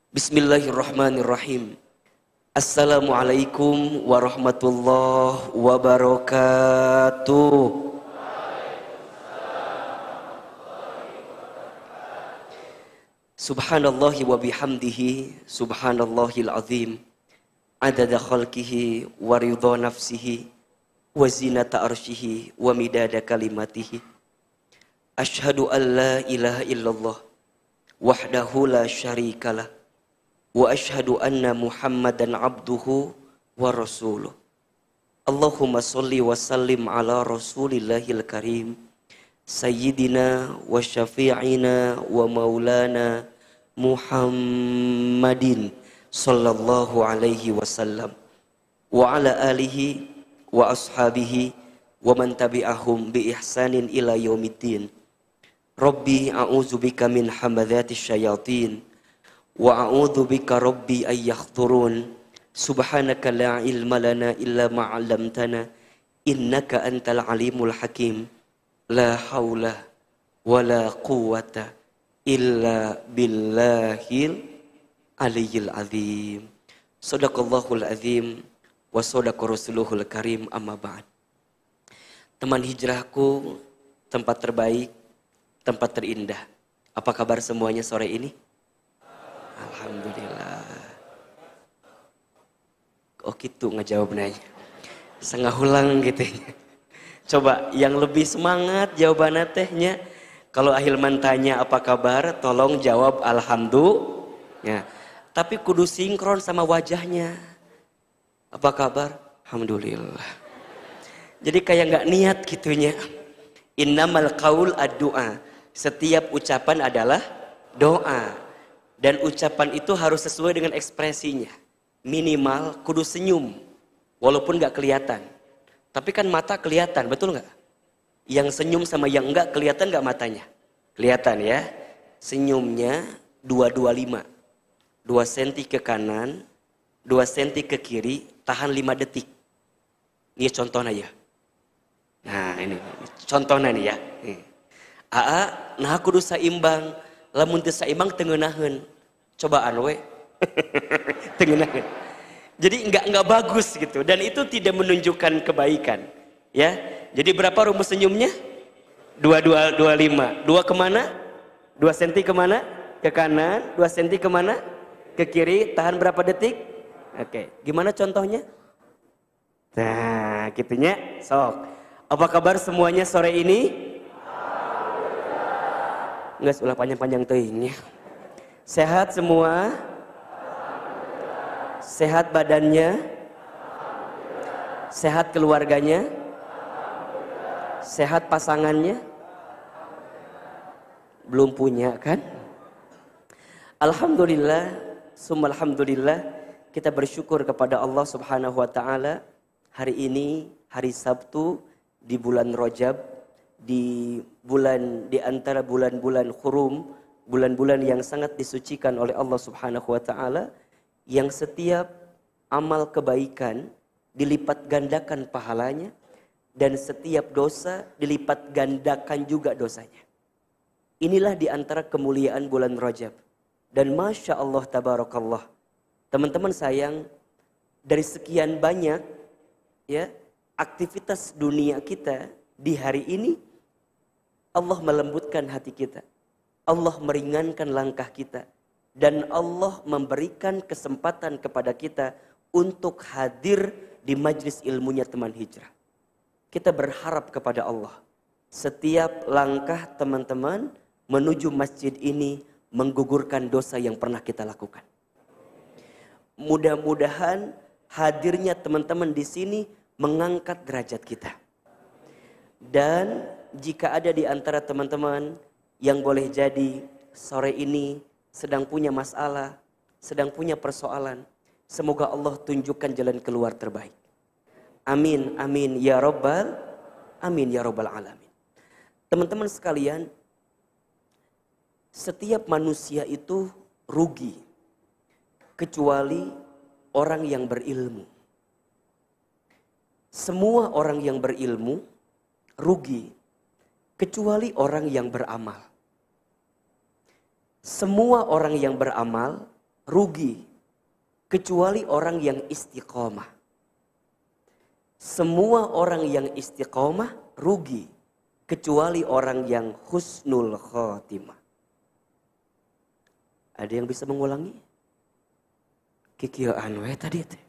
Bismillahirrahmanirrahim. Assalamualaikum warahmatullahi wabarakatuh. Subhanallahi wa bihamdihi, subhanallahil azim, adada khalqihi wa ridha nafsihi wa zinata arsyihi wa midada kalimatihi. Ashhadu an la ilaha illallah wahdahu la syarikalah wa ashhadu anna Muhammadan abduhu wa rasuluh. Allahumma sholli wa sallim ala rasulillahil karim sayyidina wa syafi'ina wa maulana Muhammadin sallallahu alaihi wasallam wa ala alihi wa ashabihi wa man tabi'ahum bi ihsanin ila yaumiddin. Rabbi a'udzubika min hamadzatis syayatin wa a'udzu bika rabbi ay yahdurun. Subhanaka la ilma lana illa ma 'allamtana innaka antal alimul hakim. La haula wala quwwata illa billahil aliyyil azim. Shadaqallahul azim wa shadaqa rasuluhul karim, amma ba'd. Teman hijrahku, tempat terbaik, tempat terindah. Apa kabar semuanya sore ini? Alhamdulillah. Oh gitu ngejawab nanya. Setengah ulang gitu. Coba yang lebih semangat jawabannya tehnya. Kalau Ahilman tanya apa kabar, tolong jawab alhamdulillah. Tapi kudu sinkron sama wajahnya. Apa kabar? Alhamdulillah. Jadi kayak nggak niat gitunya. Innamal qaul ad-du'a. Setiap ucapan adalah doa. Dan ucapan itu harus sesuai dengan ekspresinya. Minimal kudu senyum. Walaupun gak kelihatan. Tapi kan mata kelihatan, betul gak? Yang senyum sama yang enggak kelihatan gak matanya? Kelihatan ya. Senyumnya 225. 2 cm ke kanan, 2 cm ke kiri, tahan 5 detik. Ini contohnya ya. Nah ini contohnya nih ya. Aa, nah kudu saimbang. Lamun teu saimbang tengenaheun. Cobaan we. Tengenaheun. Jadi enggak bagus gitu, dan itu tidak menunjukkan kebaikan. Ya. Jadi berapa rumus senyumnya? 2 kemana? 2 cm kemana? Ke kanan. 2 cm kemana? Ke kiri. Tahan berapa detik? Oke. Gimana contohnya? Nah, gitunya. Sok. Apa kabar semuanya sore ini? Enggak ulah panjang-panjang teuing. Sehat semua? Sehat badannya? Sehat keluarganya? Sehat pasangannya? Belum punya kan? Alhamdulillah, summa alhamdulillah, kita bersyukur kepada Allah Subhanahu wa taala. Hari ini hari Sabtu di bulan Rajab, di antara bulan-bulan hurum, bulan-bulan yang sangat disucikan oleh Allah Subhanahu wa taala, yang setiap amal kebaikan dilipat gandakan pahalanya dan setiap dosa dilipat gandakan juga dosanya. Inilah di antara kemuliaan bulan Rajab. Dan Masya Allah tabarakallah, teman-teman sayang, dari sekian banyak ya aktivitas dunia kita di hari ini, Allah melembutkan hati kita. Allah meringankan langkah kita. Dan Allah memberikan kesempatan kepada kita untuk hadir di majlis ilmunya teman hijrah. Kita berharap kepada Allah. Setiap langkah teman-teman menuju masjid ini menggugurkan dosa yang pernah kita lakukan. Mudah-mudahan hadirnya teman-teman di sini mengangkat derajat kita. Dan jika ada di antara teman-teman yang boleh jadi sore ini sedang punya masalah, sedang punya persoalan, semoga Allah tunjukkan jalan keluar terbaik. Amin, amin, ya rabbal alamin. Teman-teman sekalian, setiap manusia itu rugi, kecuali orang yang berilmu. Semua orang yang berilmu rugi, kecuali orang yang beramal. Semua orang yang beramal rugi kecuali orang yang istiqomah. Semua orang yang istiqomah rugi kecuali orang yang husnul khotimah. Ada yang bisa mengulangi? Kikio anwe tadi teh.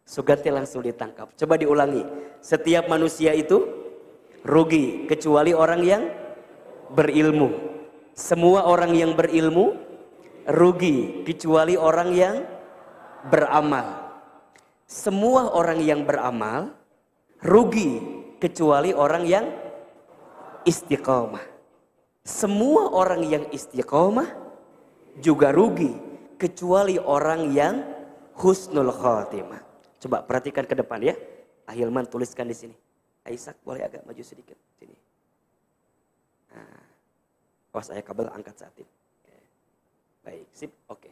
Sugante langsung ditangkap. Coba diulangi. Setiap manusia itu rugi kecuali orang yang berilmu. Semua orang yang berilmu rugi kecuali orang yang beramal. Semua orang yang beramal rugi kecuali orang yang istiqomah. Semua orang yang istiqomah juga rugi kecuali orang yang husnul khotimah. Coba perhatikan ke depan ya. Ahilman tuliskan di sini. Aisyah boleh agak maju sedikit sini. Nah, awas saya kabel angkat saat ini. Baik, sip, oke.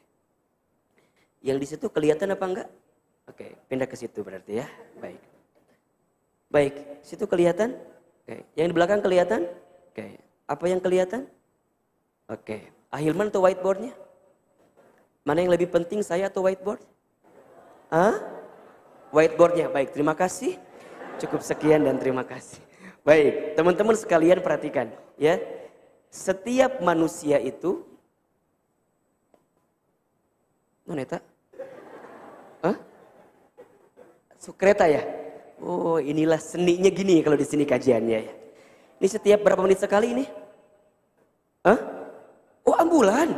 Yang di situ kelihatan apa enggak? Oke, pindah ke situ berarti ya. Baik. Baik, situ kelihatan? Oke, yang di belakang kelihatan? Oke, apa yang kelihatan? Oke, Ahilman atau whiteboardnya? Mana yang lebih penting, saya atau whiteboard? Hah? Whiteboardnya, baik, terima kasih. Cukup sekian dan terima kasih. Baik, teman-teman sekalian perhatikan ya. Setiap manusia itu Noneta? Hah? Kereta ya? Oh, inilah seninya gini kalau di sini kajiannya ya. Ini setiap berapa menit sekali ini? Hah? Oh, ambulan.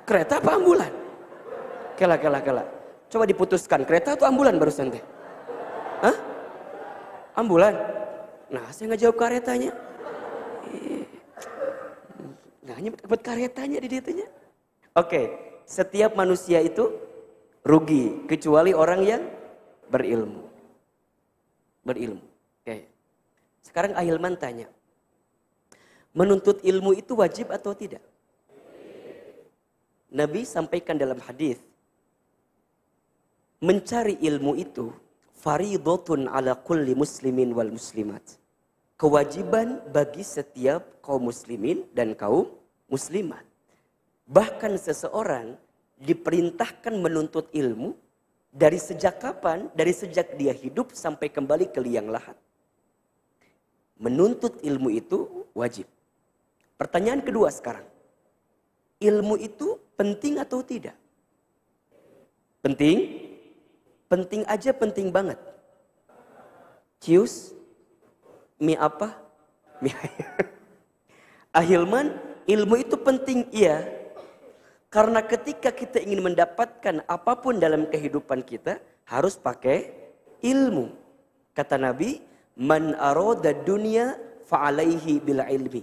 Kereta apa ambulan? Kela. Coba diputuskan, kereta atau ambulan barusan teh? Hah? Ambulan? Nah, saya nggak jawab karetanya. Nah, hanya dapat karetanya di ditanya. Oke, setiap manusia itu rugi kecuali orang yang berilmu. Berilmu. Oke. Sekarang Ahilman tanya. Menuntut ilmu itu wajib atau tidak? Nabi sampaikan dalam hadis, mencari ilmu itu faridotun ala kulli muslimin wal muslimat. Kewajiban bagi setiap kaum muslimin dan kaum muslimat. Bahkan seseorang diperintahkan menuntut ilmu dari sejak kapan? Dari sejak dia hidup sampai kembali ke liang lahat. Menuntut ilmu itu wajib. Pertanyaan kedua sekarang. Ilmu itu penting atau tidak? Penting? Penting aja, penting banget. Cius? Mie apa? Mie ayam. Ahilman, ilmu itu penting, iya. Karena ketika kita ingin mendapatkan apapun dalam kehidupan kita, harus pakai ilmu. Kata Nabi, man aroda dunya fa'alaihi bil ilmi.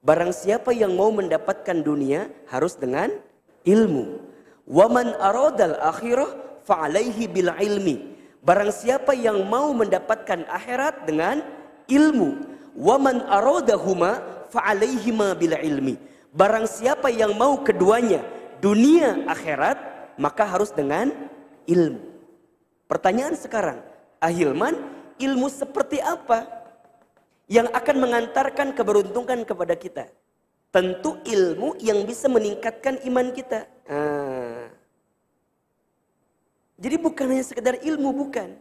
Barang siapa yang mau mendapatkan dunia, harus dengan ilmu. Wa man arodal akhirah fa'alaihi bil ilmi. Barang siapa yang mau mendapatkan akhirat dengan ilmu. Wa man arodahuma fa'alaihima bil ilmi. Barang siapa yang mau keduanya, dunia akhirat, maka harus dengan ilmu. Pertanyaan sekarang, Ahilman, ilmu seperti apa yang akan mengantarkan keberuntungan kepada kita? Tentu ilmu yang bisa meningkatkan iman kita. Jadi bukan hanya sekedar ilmu, bukan.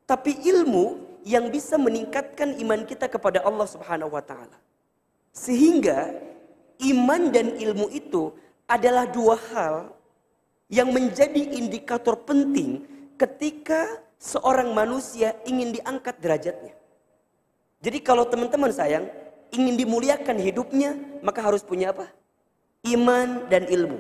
Tapi ilmu yang bisa meningkatkan iman kita kepada Allah Subhanahu wa Ta'ala. Sehingga iman dan ilmu itu adalah dua hal yang menjadi indikator penting ketika seorang manusia ingin diangkat derajatnya. Jadi kalau teman-teman sayang, ingin dimuliakan hidupnya, maka harus punya apa? Iman dan ilmu.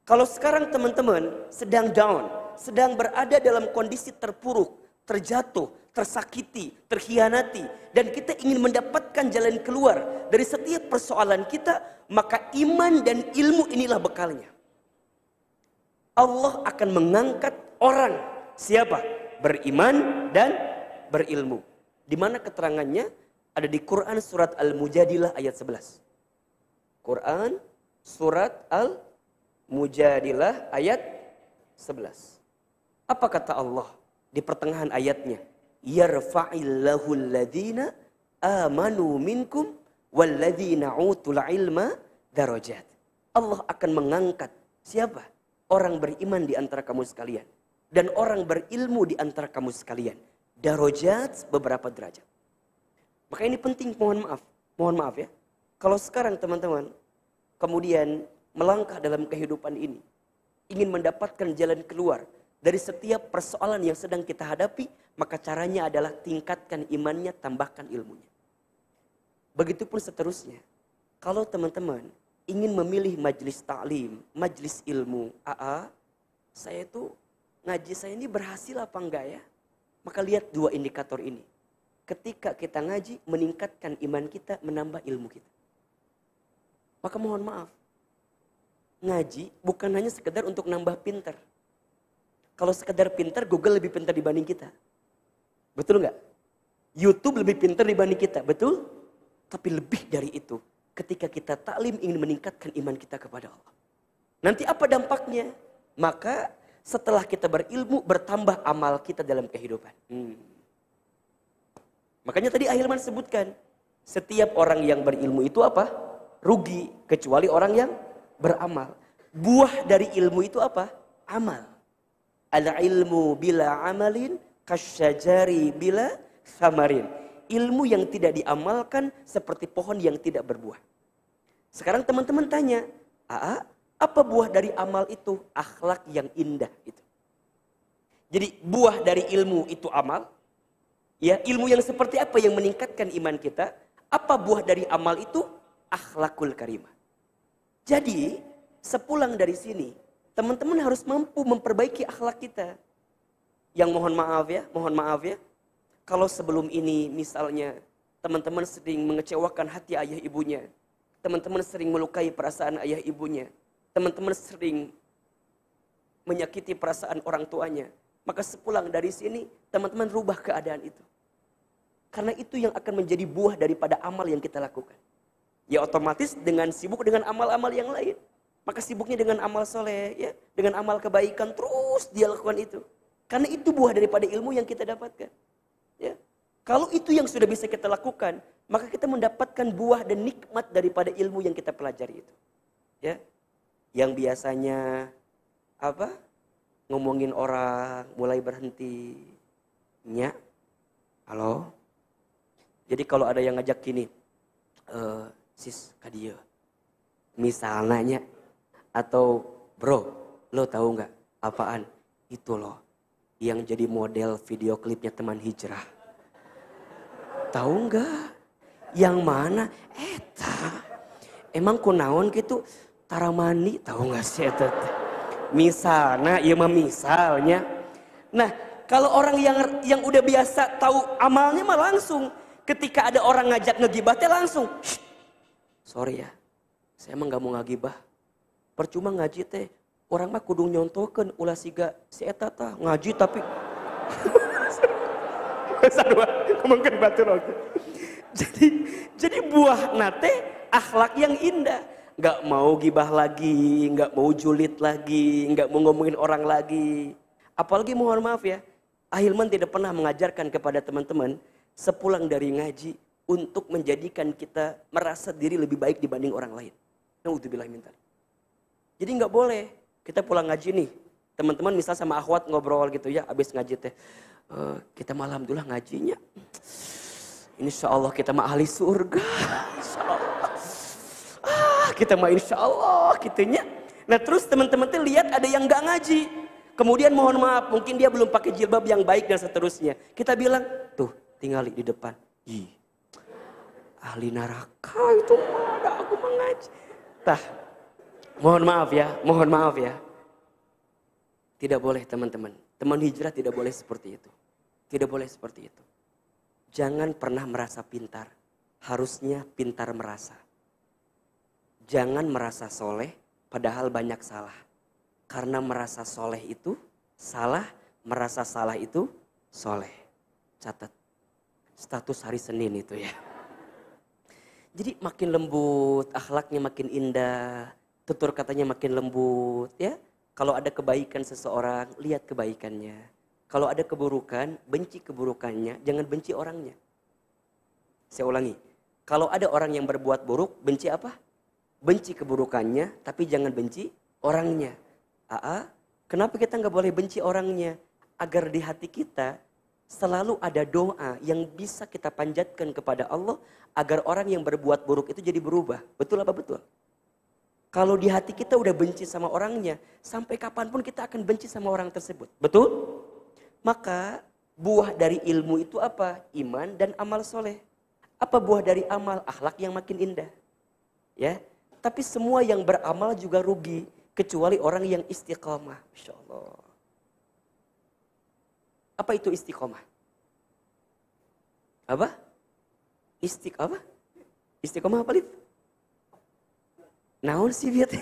Kalau sekarang teman-teman sedang down, sedang berada dalam kondisi terpuruk, terjatuh, tersakiti, terkhianati, dan kita ingin mendapatkan jalan keluar dari setiap persoalan kita, maka iman dan ilmu inilah bekalnya. Allah akan mengangkat orang. Siapa? Beriman dan berilmu. Di mana keterangannya? Ada di Quran surat Al-Mujadilah ayat 11. Quran surat Al-Mujadilah ayat 11. Apa kata Allah di pertengahan ayatnya? Yarfa'illahu alladhina amanu minkum walladzina utul ilma darajat. Allah akan mengangkat siapa? Orang beriman di antara kamu sekalian. Dan orang berilmu di antara kamu sekalian. Darajat, beberapa derajat. Maka ini penting, mohon maaf ya. Kalau sekarang teman-teman kemudian melangkah dalam kehidupan ini, ingin mendapatkan jalan keluar dari setiap persoalan yang sedang kita hadapi, maka caranya adalah tingkatkan imannya, tambahkan ilmunya. Begitupun seterusnya. Kalau teman-teman ingin memilih majelis ta'lim, majelis ilmu, saya tuh ngaji saya ini berhasil apa enggak ya? Maka lihat dua indikator ini. Ketika kita ngaji, meningkatkan iman kita, menambah ilmu kita. Maka mohon maaf, ngaji bukan hanya sekedar untuk nambah pintar. Kalau sekedar pintar, Google lebih pintar dibanding kita. Betul nggak? YouTube lebih pintar dibanding kita, betul? Tapi lebih dari itu, ketika kita taklim ingin meningkatkan iman kita kepada Allah. Nanti apa dampaknya? Maka setelah kita berilmu, bertambah amal kita dalam kehidupan. Makanya tadi Ahilman sebutkan, setiap orang yang berilmu itu apa? Rugi, kecuali orang yang beramal. Buah dari ilmu itu apa? Amal. Al-ilmu bila amalin kasyajari bila samarin. Ilmu yang tidak diamalkan seperti pohon yang tidak berbuah. Sekarang teman-teman tanya, apa buah dari amal itu? Akhlak yang indah itu. Jadi buah dari ilmu itu amal. Ya, ilmu yang seperti apa yang meningkatkan iman kita? Apa buah dari amal itu? Akhlakul karimah. Jadi, sepulang dari sini, teman-teman harus mampu memperbaiki akhlak kita. Yang mohon maaf ya. Kalau sebelum ini misalnya teman-teman sering mengecewakan hati ayah ibunya. Teman-teman sering melukai perasaan ayah ibunya. Teman-teman sering menyakiti perasaan orang tuanya. Maka sepulang dari sini, teman-teman rubah keadaan itu. Karena itu yang akan menjadi buah daripada amal yang kita lakukan. Ya otomatis dengan sibuk dengan amal-amal yang lain. Maka sibuknya dengan amal soleh, ya, dengan amal kebaikan, terus dia lakukan itu. Karena itu buah daripada ilmu yang kita dapatkan. Ya. Kalau itu yang sudah bisa kita lakukan, maka kita mendapatkan buah dan nikmat daripada ilmu yang kita pelajari itu. Ya. Yang biasanya ngomongin orang mulai berhenti. Nya, halo. Jadi kalau ada yang ngajak gini, sis kadia, misalnya, atau bro, lo tahu nggak apaan? Itu loh, yang jadi model video klipnya Teman Hijrah. Tahu nggak? Yang mana? Emang kunaon gitu? Taramani, tahu nggak sih itu? Misalnya, ya misalnya. Nah, kalau orang yang udah biasa tahu amalnya mah langsung. Ketika ada orang ngajak ngegibah teh langsung. Sorry ya, saya emang gak mau ngagibah. Percuma ngaji teh. Orang mah kudu nyontokeun ulah siga si eta tah ngaji tapi. Jadi buah nate akhlak yang indah. Gak mau gibah lagi, gak mau julid lagi, gak mau ngomongin orang lagi. Apalagi mohon maaf ya, Ahilman tidak pernah mengajarkan kepada teman-teman sepulang dari ngaji untuk menjadikan kita merasa diri lebih baik dibanding orang lain. Naudzubillah min dzalik. Jadi nggak boleh kita pulang ngaji nih, teman-teman misal sama akhwat ngobrol gitu ya, abis ngaji teh, kita mah alhamdulillah ngajinya, insya Allah kita mah ahli surga, insya Allah. Kita mah insya Allah gitunya. Nah terus teman-teman teh lihat ada yang nggak ngaji, kemudian mohon maaf mungkin dia belum pakai jilbab yang baik dan seterusnya. Kita bilang tuh, tinggali di depan. Ahli neraka itu ada aku mengaji. Mohon maaf ya. Tidak boleh teman-teman. Teman hijrah tidak boleh seperti itu. Tidak boleh seperti itu. Jangan pernah merasa pintar. Harusnya pintar merasa. Jangan merasa soleh padahal banyak salah. Karena merasa soleh itu salah, merasa salah itu soleh. Catat. Status hari Senin itu ya. Jadi makin lembut, akhlaknya makin indah, tutur katanya makin lembut ya. Kalau ada kebaikan seseorang, lihat kebaikannya. Kalau ada keburukan, benci keburukannya, jangan benci orangnya. Saya ulangi, kalau ada orang yang berbuat buruk, benci apa? benci keburukannya, tapi jangan benci orangnya. Kenapa kita nggak boleh benci orangnya? Agar di hati kita selalu ada doa yang bisa kita panjatkan kepada Allah agar orang yang berbuat buruk itu jadi berubah. Betul apa betul? Kalau di hati kita udah benci sama orangnya, sampai kapanpun kita akan benci sama orang tersebut. Betul? Maka buah dari ilmu itu apa? Iman dan amal soleh. Apa buah dari amal? Akhlak yang makin indah. Ya, tapi semua yang beramal juga rugi, kecuali orang yang istiqomah. Masya Allah. Apa itu istiqomah? Apa? Istiqomah apa itu? Naon sih biat?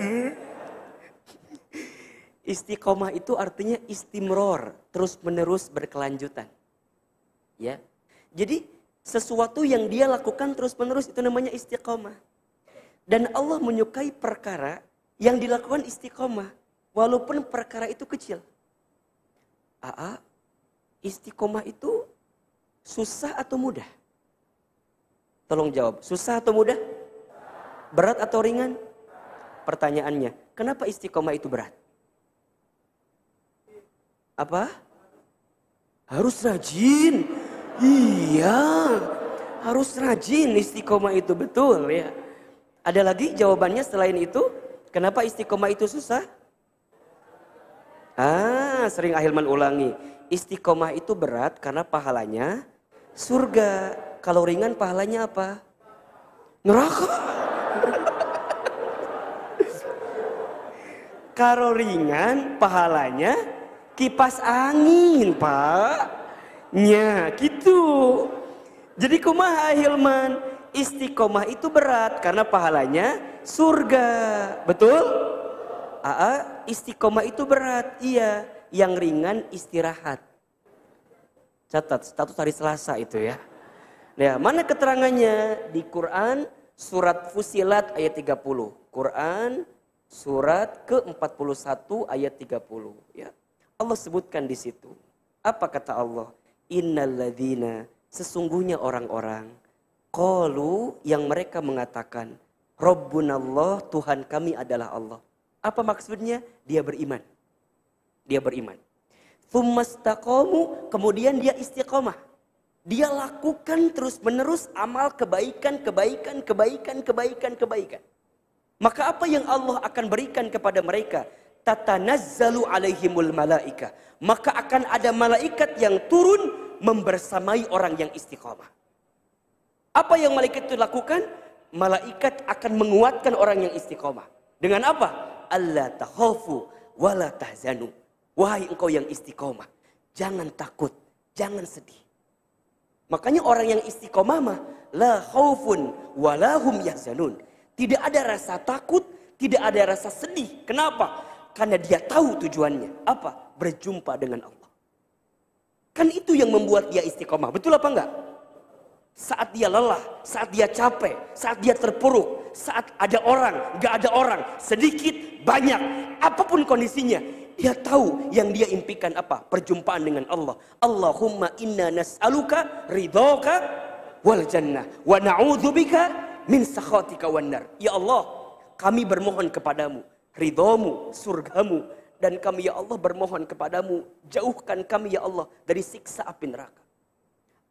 Istiqomah itu artinya istimror, terus menerus berkelanjutan. Ya. Jadi sesuatu yang dia lakukan terus menerus itu namanya istiqomah. Dan Allah menyukai perkara yang dilakukan istiqomah walaupun perkara itu kecil. Istiqomah itu susah atau mudah? Tolong jawab, susah atau mudah? Berat atau ringan? Pertanyaannya, kenapa istiqomah itu berat? Apa? Harus rajin. Iya, harus rajin istiqomah itu, betul ya. Ada lagi jawabannya selain itu? Kenapa istiqomah itu susah? Sering Ahilman ulangi. Istiqomah itu berat karena pahalanya surga. Kalau ringan pahalanya apa? Neraka. Kalau ringan pahalanya kipas angin, Pak. Nya, gitu. Jadi kumaha Hilman? Istiqomah itu berat karena pahalanya surga. Betul? Istiqomah itu berat. Iya, yang ringan istirahat. Catat, status hari Selasa itu ya. Nah, mana keterangannya? Di Quran surat Fusilat ayat 30. Quran surat ke-41 ayat 30 ya. Allah sebutkan di situ. Apa kata Allah? Innalladzina, sesungguhnya orang-orang qalu yang mereka mengatakan Rabbunallah, Tuhan kami adalah Allah. Apa maksudnya? Dia beriman. Dia beriman. Tsumastaqamu, kemudian dia istiqomah. Dia lakukan terus-menerus amal kebaikan. Maka apa yang Allah akan berikan kepada mereka? Tatanazzalu alaihimul malaika. Maka akan ada malaikat yang turun membersamai orang yang istiqomah. Apa yang malaikat itu lakukan? Malaikat akan menguatkan orang yang istiqomah. Dengan apa? Alla takhafu wala tahzanu. Wahai engkau yang istiqomah, jangan takut, jangan sedih. Makanya orang yang istiqomah mah la khaufun wala hum yahzanun. Tidak ada rasa takut, tidak ada rasa sedih. Kenapa? Karena dia tahu tujuannya. Apa? Berjumpa dengan Allah. Kan itu yang membuat dia istiqomah. Betul apa enggak? Saat dia lelah, saat dia capek, saat dia terpuruk, saat ada orang, enggak ada orang, sedikit, banyak, apapun kondisinya, dia tahu yang dia impikan apa? Perjumpaan dengan Allah. Allahumma inna nas'aluka ridhoka wal jannah wa na'udzubika min sakhatika wan nar. Ya Allah, kami bermohon kepadamu ridhomu, surgamu, dan kami ya Allah bermohon kepadamu jauhkan kami ya Allah dari siksa api neraka.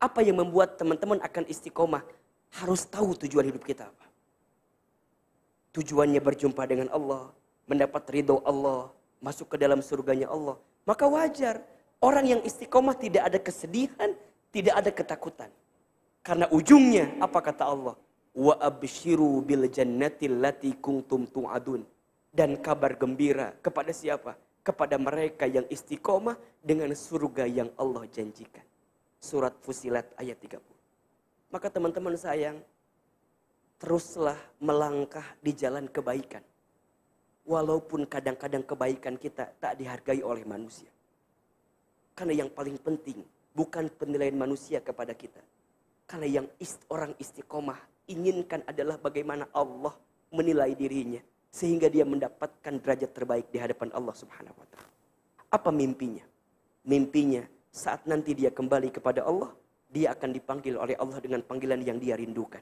Apa yang membuat teman-teman akan istiqomah? Harus tahu tujuan hidup kita apa. Tujuannya berjumpa dengan Allah, mendapat ridho Allah, masuk ke dalam surganya Allah. Maka wajar orang yang istiqomah tidak ada kesedihan, tidak ada ketakutan. Karena ujungnya apa kata Allah? Wa abshiru bil jannatil lati kuntum tu'adun. Dan kabar gembira kepada siapa? Kepada mereka yang istiqomah dengan surga yang Allah janjikan. Surat Fusilat ayat 30. Maka teman-teman sayang, teruslah melangkah di jalan kebaikan. Walaupun kadang-kadang kebaikan kita tak dihargai oleh manusia. Karena yang paling penting bukan penilaian manusia kepada kita. Karena yang orang istiqomah inginkan adalah bagaimana Allah menilai dirinya. Sehingga dia mendapatkan derajat terbaik di hadapan Allah subhanahu wa ta'ala. Apa mimpinya? Mimpinya saat nanti dia kembali kepada Allah, dia akan dipanggil oleh Allah dengan panggilan yang dia rindukan.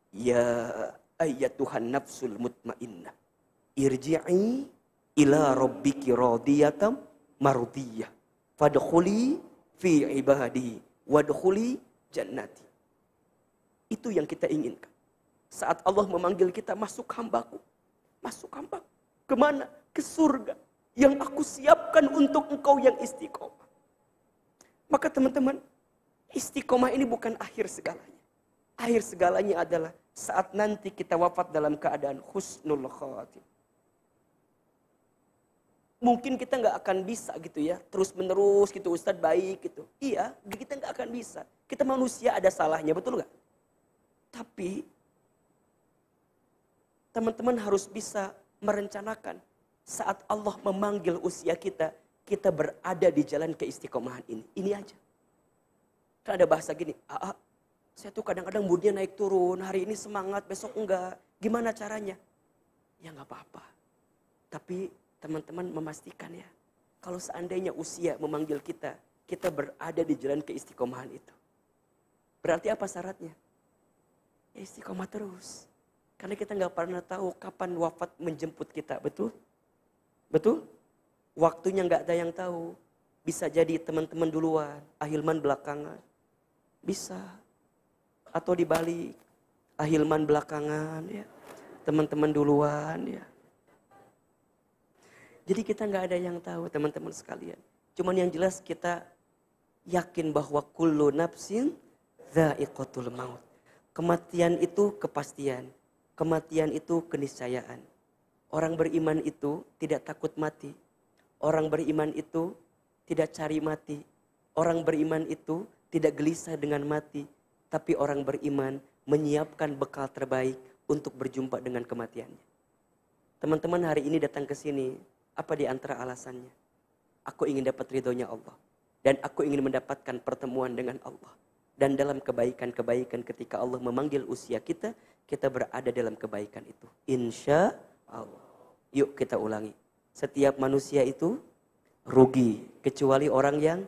Ya ayyatuhan nafsul mutmainnah irji'i ila rabbiki radiyatan mardiyah fadkhuli fi ibadi wadkhuli jannati. Itu yang kita inginkan. Saat Allah memanggil kita, masuk hambaku. Masuk hambaku. Kemana? Ke surga. Yang aku siapkan untuk engkau yang istiqomah. Maka teman-teman, istiqomah ini bukan akhir segalanya. Akhir segalanya adalah saat nanti kita wafat dalam keadaan husnul khatimah. Mungkin kita nggak akan bisa gitu ya, terus menerus gitu, Ustadz baik gitu. Iya, kita nggak akan bisa. Kita manusia ada salahnya, betul nggak? Tapi teman-teman harus bisa merencanakan saat Allah memanggil usia kita, kita berada di jalan keistiqomahan ini. Ini aja. Kan ada bahasa gini, saya tuh kadang-kadang moodnya naik turun, hari ini semangat, besok enggak. Gimana caranya? Ya nggak apa-apa. Tapi teman-teman memastikan ya, kalau seandainya usia memanggil kita, kita berada di jalan keistiqomahan itu. Berarti apa syaratnya? Ya istiqomah terus. Karena kita nggak pernah tahu kapan wafat menjemput kita, betul? Betul? Waktunya nggak ada yang tahu. Bisa jadi teman-teman duluan, Ahilman belakangan. Bisa. Atau dibalik, Ahilman belakangan, ya. Teman-teman duluan, ya. Jadi kita nggak ada yang tahu, teman-teman sekalian. Cuman yang jelas kita yakin bahwa kullu nafsin dha'iqatul maut. Kematian itu kepastian. Kematian itu keniscayaan. Orang beriman itu tidak takut mati. Orang beriman itu tidak cari mati. Orang beriman itu tidak gelisah dengan mati. Tapi orang beriman menyiapkan bekal terbaik untuk berjumpa dengan kematiannya. Teman-teman hari ini datang ke sini, apa di antara alasannya? Aku ingin dapat ridhonya Allah. Dan aku ingin mendapatkan pertemuan dengan Allah. Dan dalam kebaikan-kebaikan ketika Allah memanggil usia kita, kita berada dalam kebaikan itu. Insya Allah. Yuk kita ulangi. Setiap manusia itu rugi. Kecuali orang yang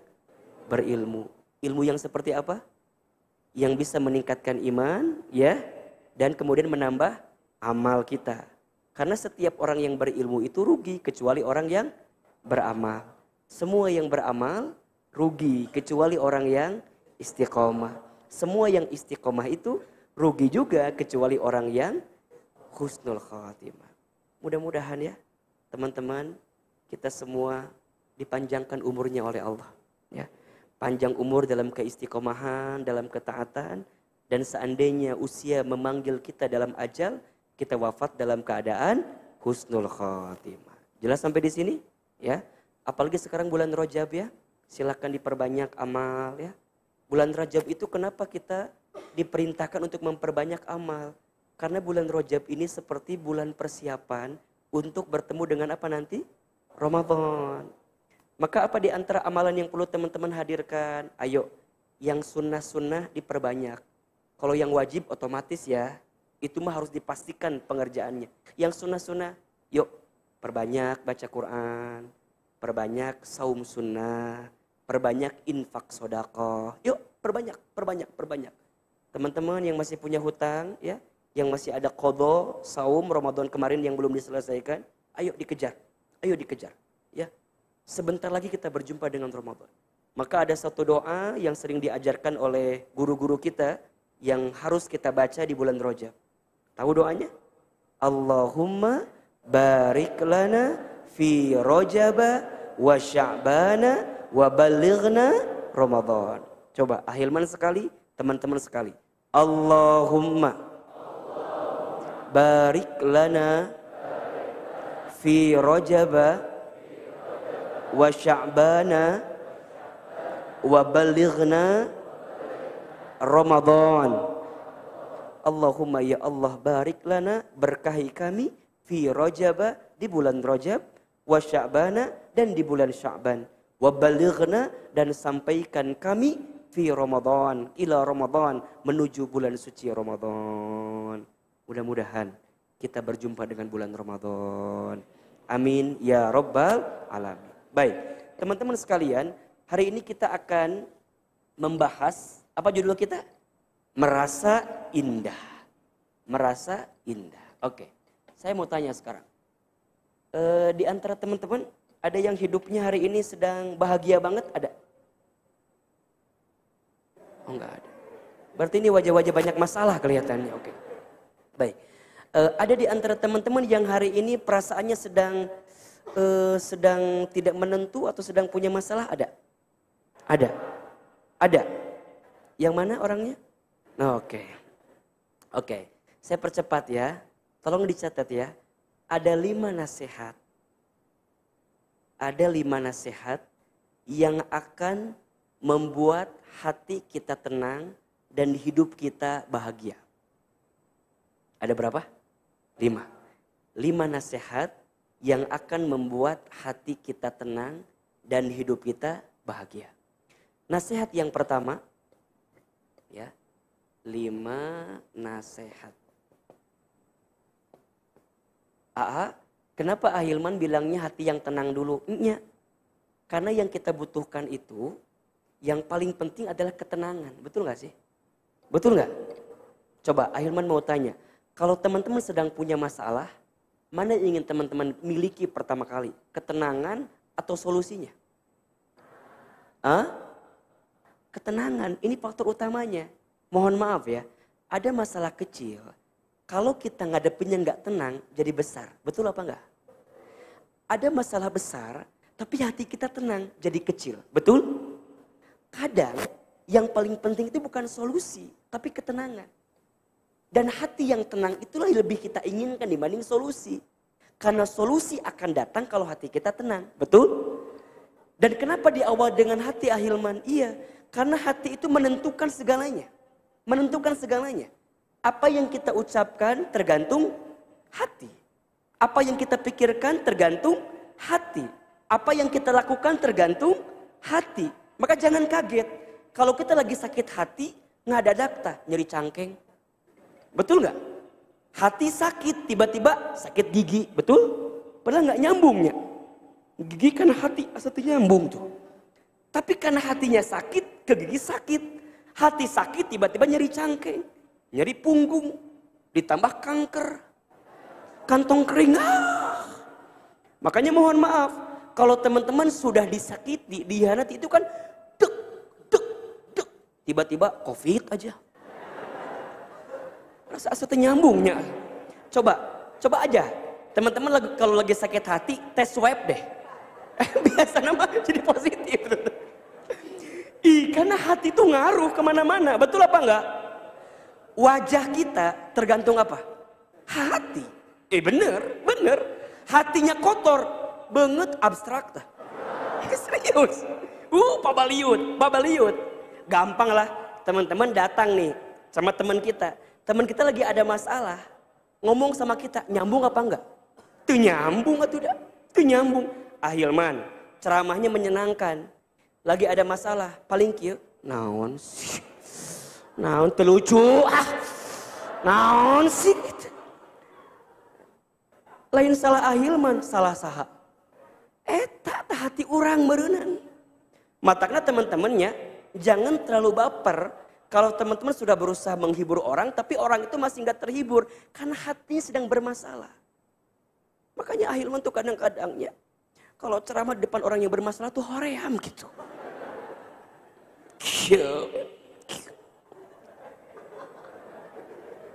berilmu. Ilmu yang seperti apa? Yang bisa meningkatkan iman, ya, dan kemudian menambah amal kita. Karena setiap orang yang berilmu itu rugi, kecuali orang yang beramal. Semua yang beramal rugi, kecuali orang yang istiqomah. Semua yang istiqomah itu rugi juga, kecuali orang yang husnul khatimah. Mudah-mudahan ya, teman-teman, kita semua dipanjangkan umurnya oleh Allah. Ya. Panjang umur dalam keistiqomahan, dalam ketaatan. Dan seandainya usia memanggil kita dalam ajal, kita wafat dalam keadaan husnul khatimah. Jelas sampai di sini? Ya. Apalagi sekarang bulan Rajab ya. Silakan diperbanyak amal ya. Bulan Rajab itu kenapa kita diperintahkan untuk memperbanyak amal? Karena bulan Rajab ini seperti bulan persiapan untuk bertemu dengan apa nanti? Ramadan. Maka apa di antara amalan yang perlu teman-teman hadirkan? Ayo, yang sunnah-sunnah diperbanyak. Kalau yang wajib otomatis ya, itu mah harus dipastikan pengerjaannya. Yang sunnah-sunnah, yuk perbanyak baca Quran, perbanyak saum sunnah, perbanyak infak sedekah. Yuk perbanyak. Teman-teman yang masih punya hutang ya, yang masih ada qadha saum Ramadan kemarin yang belum diselesaikan, ayo dikejar ya. Sebentar lagi kita berjumpa dengan Ramadan. Maka ada satu doa yang sering diajarkan oleh guru-guru kita yang harus kita baca di bulan Rajab. Tahu doanya? Allahumma barik lana fi Rajaba wa Sya'bana wa balighna Ramadan. Coba Ahilman sekali, teman-teman sekali. Allahumma barik lana fi Rajaba wa Sya'bana wa balighna Ramadan. Allahumma ya Allah barik lana, berkahi kami fi Rajab, di bulan Rajab, wa Sya'bana, dan di bulan Sya'ban, wa balighna, dan sampaikan kami fi Ramadan, ila Ramadan, menuju bulan suci Ramadan. Mudah-mudahan kita berjumpa dengan bulan Ramadan. Amin ya rabbal alamin. Baik, teman-teman sekalian, hari ini kita akan membahas, apa judul kita? Merasa indah. Merasa indah. Oke, saya mau tanya sekarang. Di antara teman-teman ada yang hidupnya hari ini sedang bahagia banget? Ada? Oh enggak ada. Berarti ini wajah-wajah banyak masalah kelihatannya. Oke. Baik. Ada di antara teman-teman yang hari ini perasaannya sedang tidak menentu atau sedang punya masalah? Ada? Ada? Ada? Yang mana orangnya? Oke. Oke. Saya percepat ya. Tolong dicatat ya. Ada 5 nasihat. Ada 5 nasihat yang akan membuat hati kita tenang dan hidup kita bahagia. Ada berapa? 5. 5 nasihat yang akan membuat hati kita tenang dan hidup kita bahagia. Nasihat yang pertama, ya, 5 nasihat. Kenapa Ahilman bilangnya hati yang tenang dulu? Iya, karena yang kita butuhkan itu, yang paling penting adalah ketenangan. Betul gak sih? Betul gak? Coba Ahilman mau tanya, kalau teman-teman sedang punya masalah, mana yang ingin teman-teman miliki pertama kali? Ketenangan atau solusinya? Ketenangan, ini faktor utamanya. Mohon maaf ya, ada masalah kecil. Kalau kita ngadepinnya nggak tenang, jadi besar. Betul apa enggak? Ada masalah besar, tapi hati kita tenang, jadi kecil. Betul? Kadang yang paling penting itu bukan solusi, tapi ketenangan. Dan hati yang tenang itulah yang lebih kita inginkan dibanding solusi. Karena solusi akan datang kalau hati kita tenang. Betul? Dan kenapa diawal dengan hati Ahilman? Iya, karena hati itu menentukan segalanya. Menentukan segalanya. Apa yang kita ucapkan tergantung hati. Apa yang kita pikirkan tergantung hati. Apa yang kita lakukan tergantung hati. Maka jangan kaget. Kalau kita lagi sakit hati, ngadadak nyeri cangkeng. Betul nggak? Hati sakit, tiba-tiba sakit gigi. Betul? Padahal nggak nyambungnya. Gigi kan hati, asatnya nyambung tuh. Tapi karena hatinya sakit, ke gigi sakit. Hati sakit, tiba-tiba nyeri cangkeng. Nyeri punggung, ditambah kanker, kantong kering. Makanya mohon maaf, kalau teman-teman sudah disakiti, dihianati itu kan dek, tiba-tiba COVID aja. Rasa nyambungnya. Coba aja, teman-teman kalau lagi sakit hati, tes swab deh. Biasa nama jadi positif. Karena hati itu ngaruh kemana-mana, betul apa enggak? Wajah kita tergantung apa? Hati. Bener. Hatinya kotor, banget abstrak. Serius. Babaliut. Gampang lah, teman-teman datang nih sama teman kita. Teman kita lagi ada masalah. Ngomong sama kita, nyambung apa enggak? Tuh nyambung atau tidak? Tuh nyambung. Ahilman, ceramahnya menyenangkan. Lagi ada masalah, paling kieu. Naon sih? Naon telucu, naon sih? Lain salah Ahilman, salah saha. Tak hati orang berenang. Matakna teman-temannya, jangan terlalu baper. Kalau teman-teman sudah berusaha menghibur orang, tapi orang itu masih nggak terhibur. Karena hatinya sedang bermasalah. Makanya Ahilman tuh kadang-kadangnya, kalau ceramah di depan orang yang bermasalah tuh hoream gitu.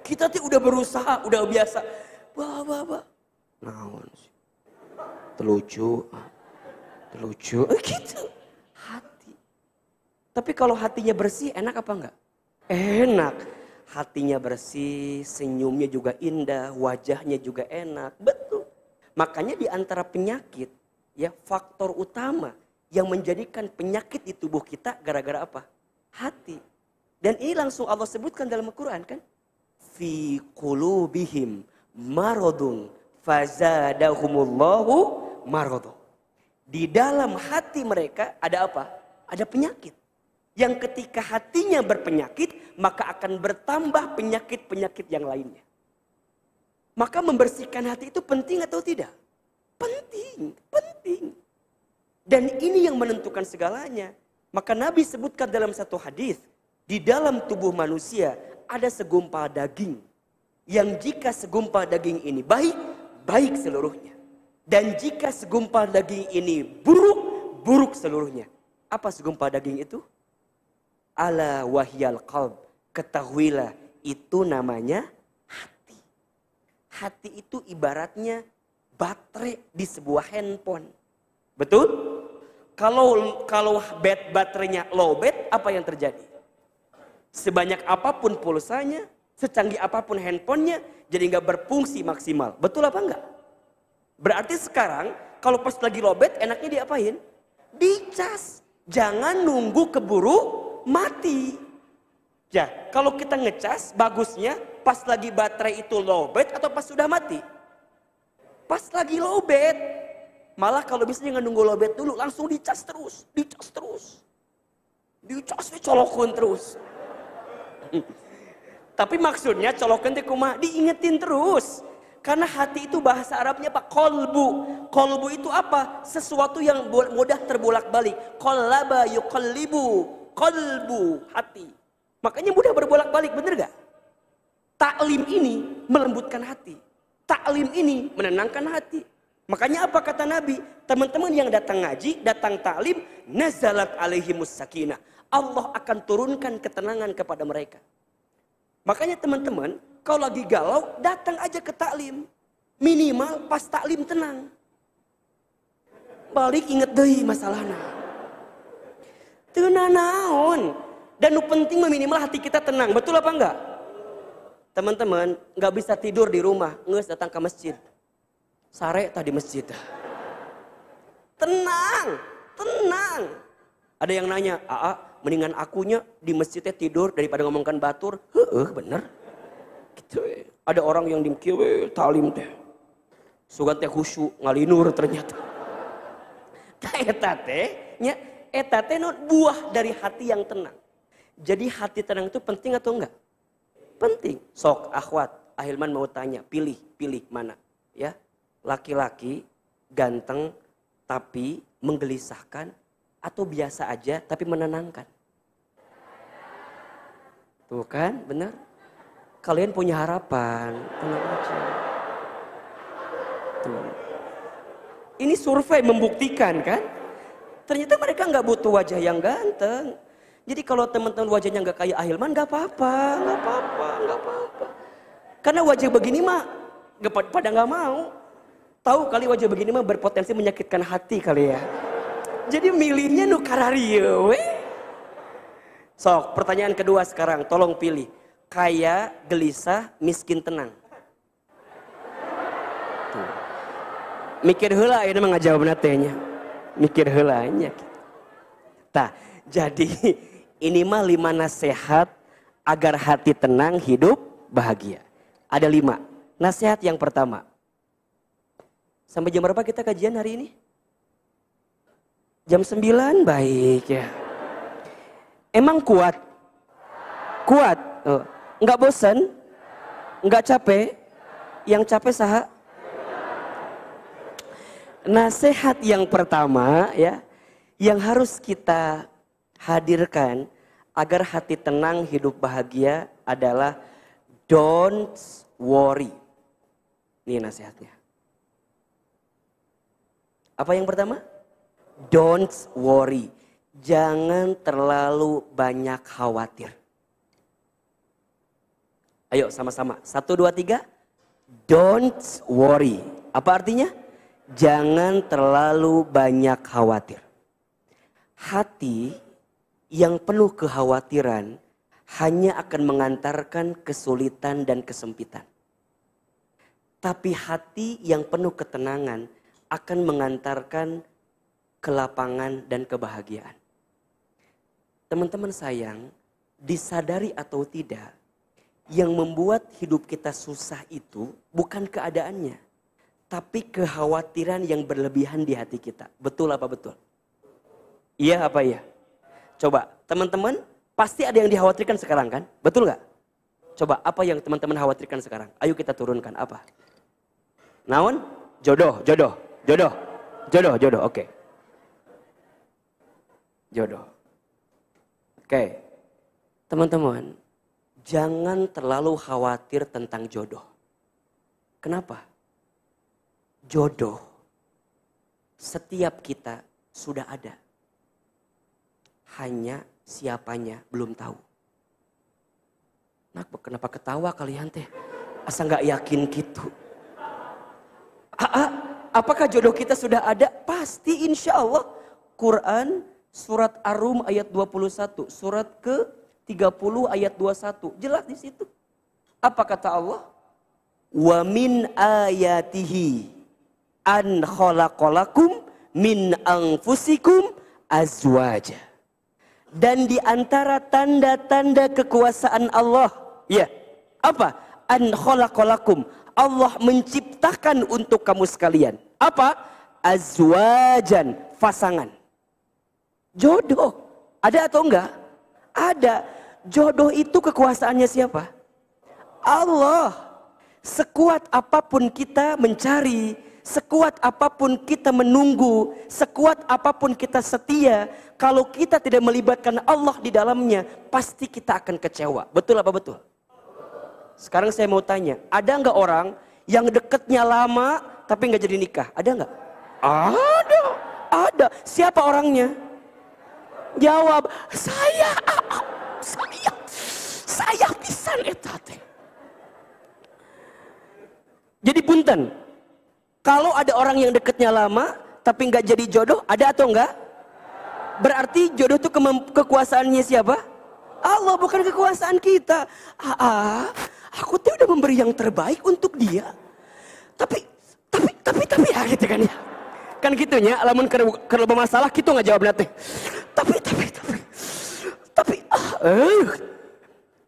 Kita tuh udah berusaha, udah biasa. Naon sih? Telucu. Gitu. Hati. Tapi kalau hatinya bersih, enak apa enggak? Enak. Hatinya bersih, senyumnya juga indah, wajahnya juga enak. Betul. Makanya di antara penyakit, ya faktor utama yang menjadikan penyakit di tubuh kita gara-gara apa? Hati. Dan ini langsung Allah sebutkan dalam Al-Quran kan? Fi qulubihim maradun fazadahumullahu maradun. Di dalam hati mereka ada apa? Ada penyakit. Yang ketika hatinya berpenyakit, maka akan bertambah penyakit-penyakit yang lainnya. Maka membersihkan hati itu penting atau tidak? Penting. Dan ini yang menentukan segalanya. Maka Nabi sebutkan dalam satu hadis, di dalam tubuh manusia ada segumpal daging Yang jika segumpal daging ini baik, baik seluruhnya. Dan jika segumpal daging ini buruk, buruk seluruhnya. Apa segumpal daging itu? Ala wahyal qalb. Ketahuilah itu namanya hati. Hati itu ibaratnya baterai di sebuah handphone. Betul? Kalau baterainya lowbat, apa yang terjadi? Sebanyak apapun pulsanya, secanggih apapun handphonenya, jadi nggak berfungsi maksimal. Betul apa enggak? Berarti sekarang kalau pas lagi lowbat, enaknya diapain? Dicas. Jangan nunggu keburu mati. Ya, kalau kita ngecas, bagusnya pas lagi baterai itu lowbat atau pas sudah mati? Pas lagi lowbat. Malah kalau bisa jangan nunggu lowbat dulu, langsung dicas terus, dicas terus. Dicas dicolokkan terus. Tapi maksudnya colokan teh kumaha? Diingetin terus. Karena hati itu bahasa Arabnya apa? Kolbu. Kolbu itu apa? Sesuatu yang mudah terbolak-balik. Qallaba yuqallibu. Kolbu, hati. Makanya mudah berbolak-balik, bener gak? Taklim ini melembutkan hati. Taklim ini menenangkan hati. Makanya apa kata Nabi? Teman-teman yang datang ngaji, datang taklim, nazalat alaihimus sakinah. Allah akan turunkan ketenangan kepada mereka. Makanya teman-teman, kalau lagi galau, datang aja ke taklim. Minimal pas taklim tenang. Balik inget deui masalahnya. Teu naon. Dan nu penting minimal hati kita tenang. Betul apa enggak? Teman-teman, enggak bisa tidur di rumah, geus datang ke masjid. Sare tadi masjid. Tenang, tenang. Ada yang nanya, "Aa, mendingan akunya di masjidnya tidur daripada ngomongkan batur." Heeh, bener. Gitu. Ada orang yang dikieu talim teh. Sugan teh khusyuk, ngalinur ternyata. Ka eta teh nya eta teh buah dari hati yang tenang. Jadi hati tenang itu penting atau enggak? Penting. Sok akhwat, Ahilman mau tanya, pilih mana? Ya. Laki-laki ganteng tapi menggelisahkan atau biasa aja tapi menenangkan? Tuh kan, benar? Kalian punya harapan, tenang aja. Tuh. Ini survei membuktikan kan? Ternyata mereka nggak butuh wajah yang ganteng. Jadi kalau teman-teman wajahnya nggak kayak Ahilman, nggak apa-apa. Karena wajah begini mah pada nggak mau. Tahu kali wajah begini mah berpotensi menyakitkan hati kali ya. Jadi milihnya nu kararieu we. Sok, pertanyaan kedua sekarang, tolong pilih. Kaya, gelisah, miskin, tenang. Tuh. Mikir heula ieu mah ngajawabna teh nya. Mikir heula nya. Tah, jadi ini mah 5 nasihat agar hati tenang, hidup bahagia. Ada 5. Nasihat yang pertama. Sampai jam berapa kita kajian hari ini? Jam 9, baik ya. Emang kuat? Kuat? Oh. Enggak bosan? Enggak capek? Yang capek saha? Nasihat yang pertama ya, yang harus kita hadirkan agar hati tenang, hidup bahagia adalah don't worry. Ini nasihatnya. Apa yang pertama? Don't worry. Jangan terlalu banyak khawatir. Ayo sama-sama. 1, 2, 3. Don't worry. Apa artinya? Jangan terlalu banyak khawatir. Hati yang penuh kekhawatiran hanya akan mengantarkan kesulitan dan kesempitan. Tapi hati yang penuh ketenangan akan mengantarkan kelapangan dan kebahagiaan. Teman-teman sayang, disadari atau tidak, yang membuat hidup kita susah itu bukan keadaannya, tapi kekhawatiran yang berlebihan di hati kita. Betul apa betul? Iya apa iya? Coba, teman-teman pasti ada yang dikhawatirkan sekarang kan? Betul gak? Coba, apa yang teman-teman khawatirkan sekarang? Ayo kita turunkan, apa? Naon? Jodoh, oke. Jodoh. Oke. Teman-teman, Jangan terlalu khawatir tentang jodoh. Kenapa? Jodoh setiap kita sudah ada. Hanya siapanya belum tahu. Nah, kenapa ketawa kalian teh? Asa nggak yakin gitu. Apakah jodoh kita sudah ada? Pasti insya Allah. Quran surat Ar-Rum ayat 21. Surat ke-30 ayat 21. Jelas di situ. Apa kata Allah? Wa min ayatihi an khalaqalakum min anfusikum azwaja. Dan di antara tanda-tanda kekuasaan Allah, ya, apa? An khalaqalakum. Allah menciptakan untuk kamu sekalian. Apa? Azwajan, pasangan. Jodoh. Ada atau enggak? Ada. Jodoh itu kekuasaannya siapa? Allah. Sekuat apapun kita mencari, sekuat apapun kita menunggu, sekuat apapun kita setia, kalau kita tidak melibatkan Allah di dalamnya, pasti kita akan kecewa. Betul apa betul? Sekarang saya mau tanya, ada nggak orang yang deketnya lama tapi nggak jadi nikah? Ada nggak? Ada, ada. Siapa orangnya? Jawab, saya pisan eta teh. Jadi punten, kalau ada orang yang deketnya lama tapi nggak jadi jodoh, ada atau enggak? Berarti jodoh itu kekuasaannya siapa? Allah, bukan kekuasaan kita. Aku tuh udah memberi yang terbaik untuk dia. Tapi ya gitu kan ya. Kan gitunya, lamun keur masalah gitu nggak jawab nanti. Tapi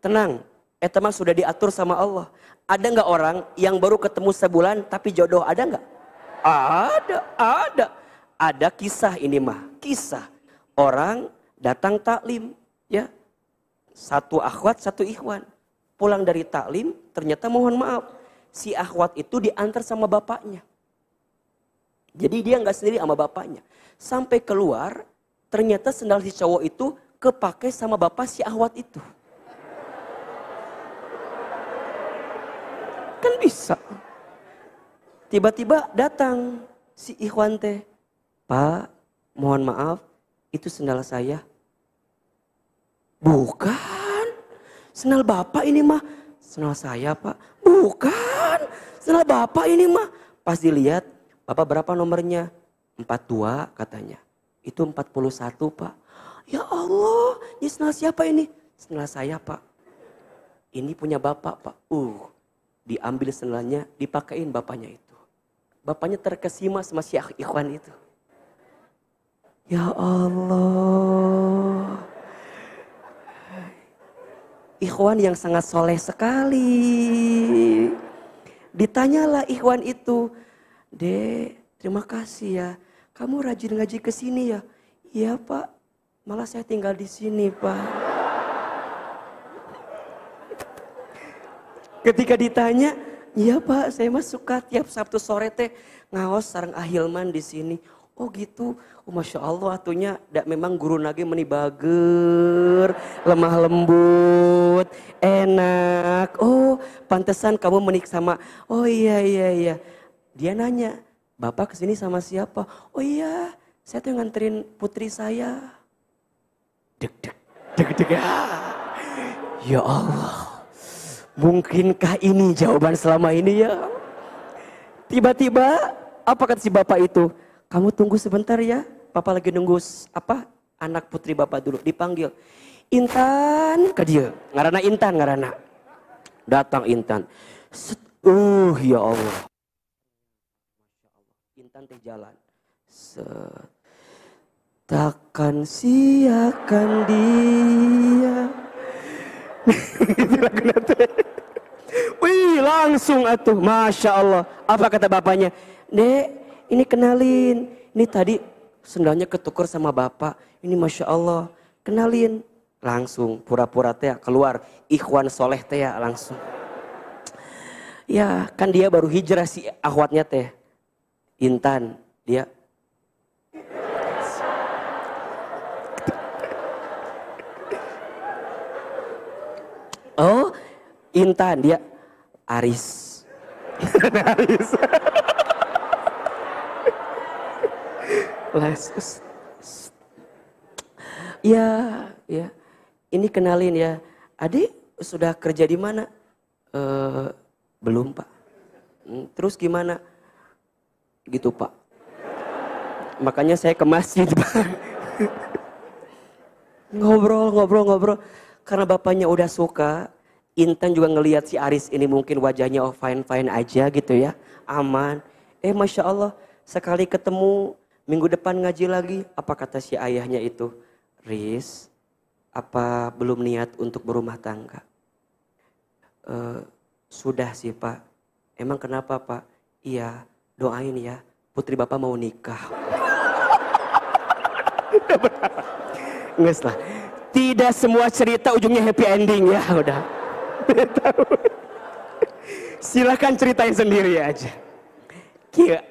tenang, eta mah sudah diatur sama Allah. Ada nggak orang yang baru ketemu sebulan tapi jodoh, ada nggak? Ada. Ada kisah ini mah, kisah orang datang taklim, ya. Satu akhwat, satu ikhwan. Pulang dari taklim, ternyata mohon maaf, si akhwat itu diantar sama bapaknya. Jadi dia nggak sendiri sama bapaknya. Sampai keluar, ternyata sendal si cowok itu kepake sama bapak si akhwat itu. Kan bisa. Tiba-tiba datang si ikhwan teh. Pak, mohon maaf, itu sendal saya. Bukan, sendal bapak ini mah. Sendal saya pak. Bukan, sendal bapak ini mah. Pas dilihat, bapak berapa nomornya? 42 katanya. Itu 41 pak. Ya Allah, ini sendal siapa ini? Sendal saya pak. Ini punya bapak pak. Diambil sendalnya, dipakein bapaknya itu. Bapaknya terkesima sama si ikhwan itu. Ya Allah. Ikhwan yang sangat soleh sekali. Ditanyalah ikhwan itu. Dek, terima kasih ya. Kamu rajin ngaji ke sini ya? Iya pak, malah saya tinggal di sini pak. Ketika ditanya, iya pak, saya mah suka tiap Sabtu sore teh ngaos sareng ahilman di sini. Oh gitu, masya Allah atunya memang guru nage meni bager, lemah lembut, enak. Oh pantesan kamu menik sama. Oh iya. Dia nanya, bapak kesini sama siapa? Oh iya, saya tuh nganterin putri saya. Deg. Ya Allah. Mungkinkah ini jawaban selama ini ya? Tiba-tiba apa kata si bapak itu? Kamu tunggu sebentar ya. Papa lagi nunggu anak putri bapak dulu. Dipanggil. Intan ke dia. Ngarana Intan ngarana. Datang Intan. Ya Allah. Intan teh jalan. Takkan siakan dia. Wih langsung atuh, masya Allah. Apa kata bapaknya? Dek, ini kenalin. Ini tadi sendalnya ketuker sama bapak. Ini masya Allah, kenalin. Langsung pura-pura teh keluar. Ikhwan soleh teh langsung. Ya kan dia baru hijrah si akhwatnya teh. Intan, dia. Oh, Intan, dia Aris. Aris. Ya, ya. Ini kenalin ya. Adik sudah kerja di mana? Belum, Pak. Terus gimana? Gitu, Pak. Makanya saya ke masjid, Pak. Ngobrol. Karena bapaknya udah suka, Intan juga ngelihat si Aris ini mungkin wajahnya fine-fine aja gitu ya. Aman. Masya Allah, sekali ketemu, minggu depan ngaji lagi. Apa kata si ayahnya itu? Riz, apa belum niat untuk berumah tangga? Sudah sih, Pak. Emang kenapa, Pak? Iya, doain ya, putri Bapak mau nikah. Nges lah. Tidak semua cerita ujungnya happy ending ya, udah. Silahkan ceritain sendiri aja.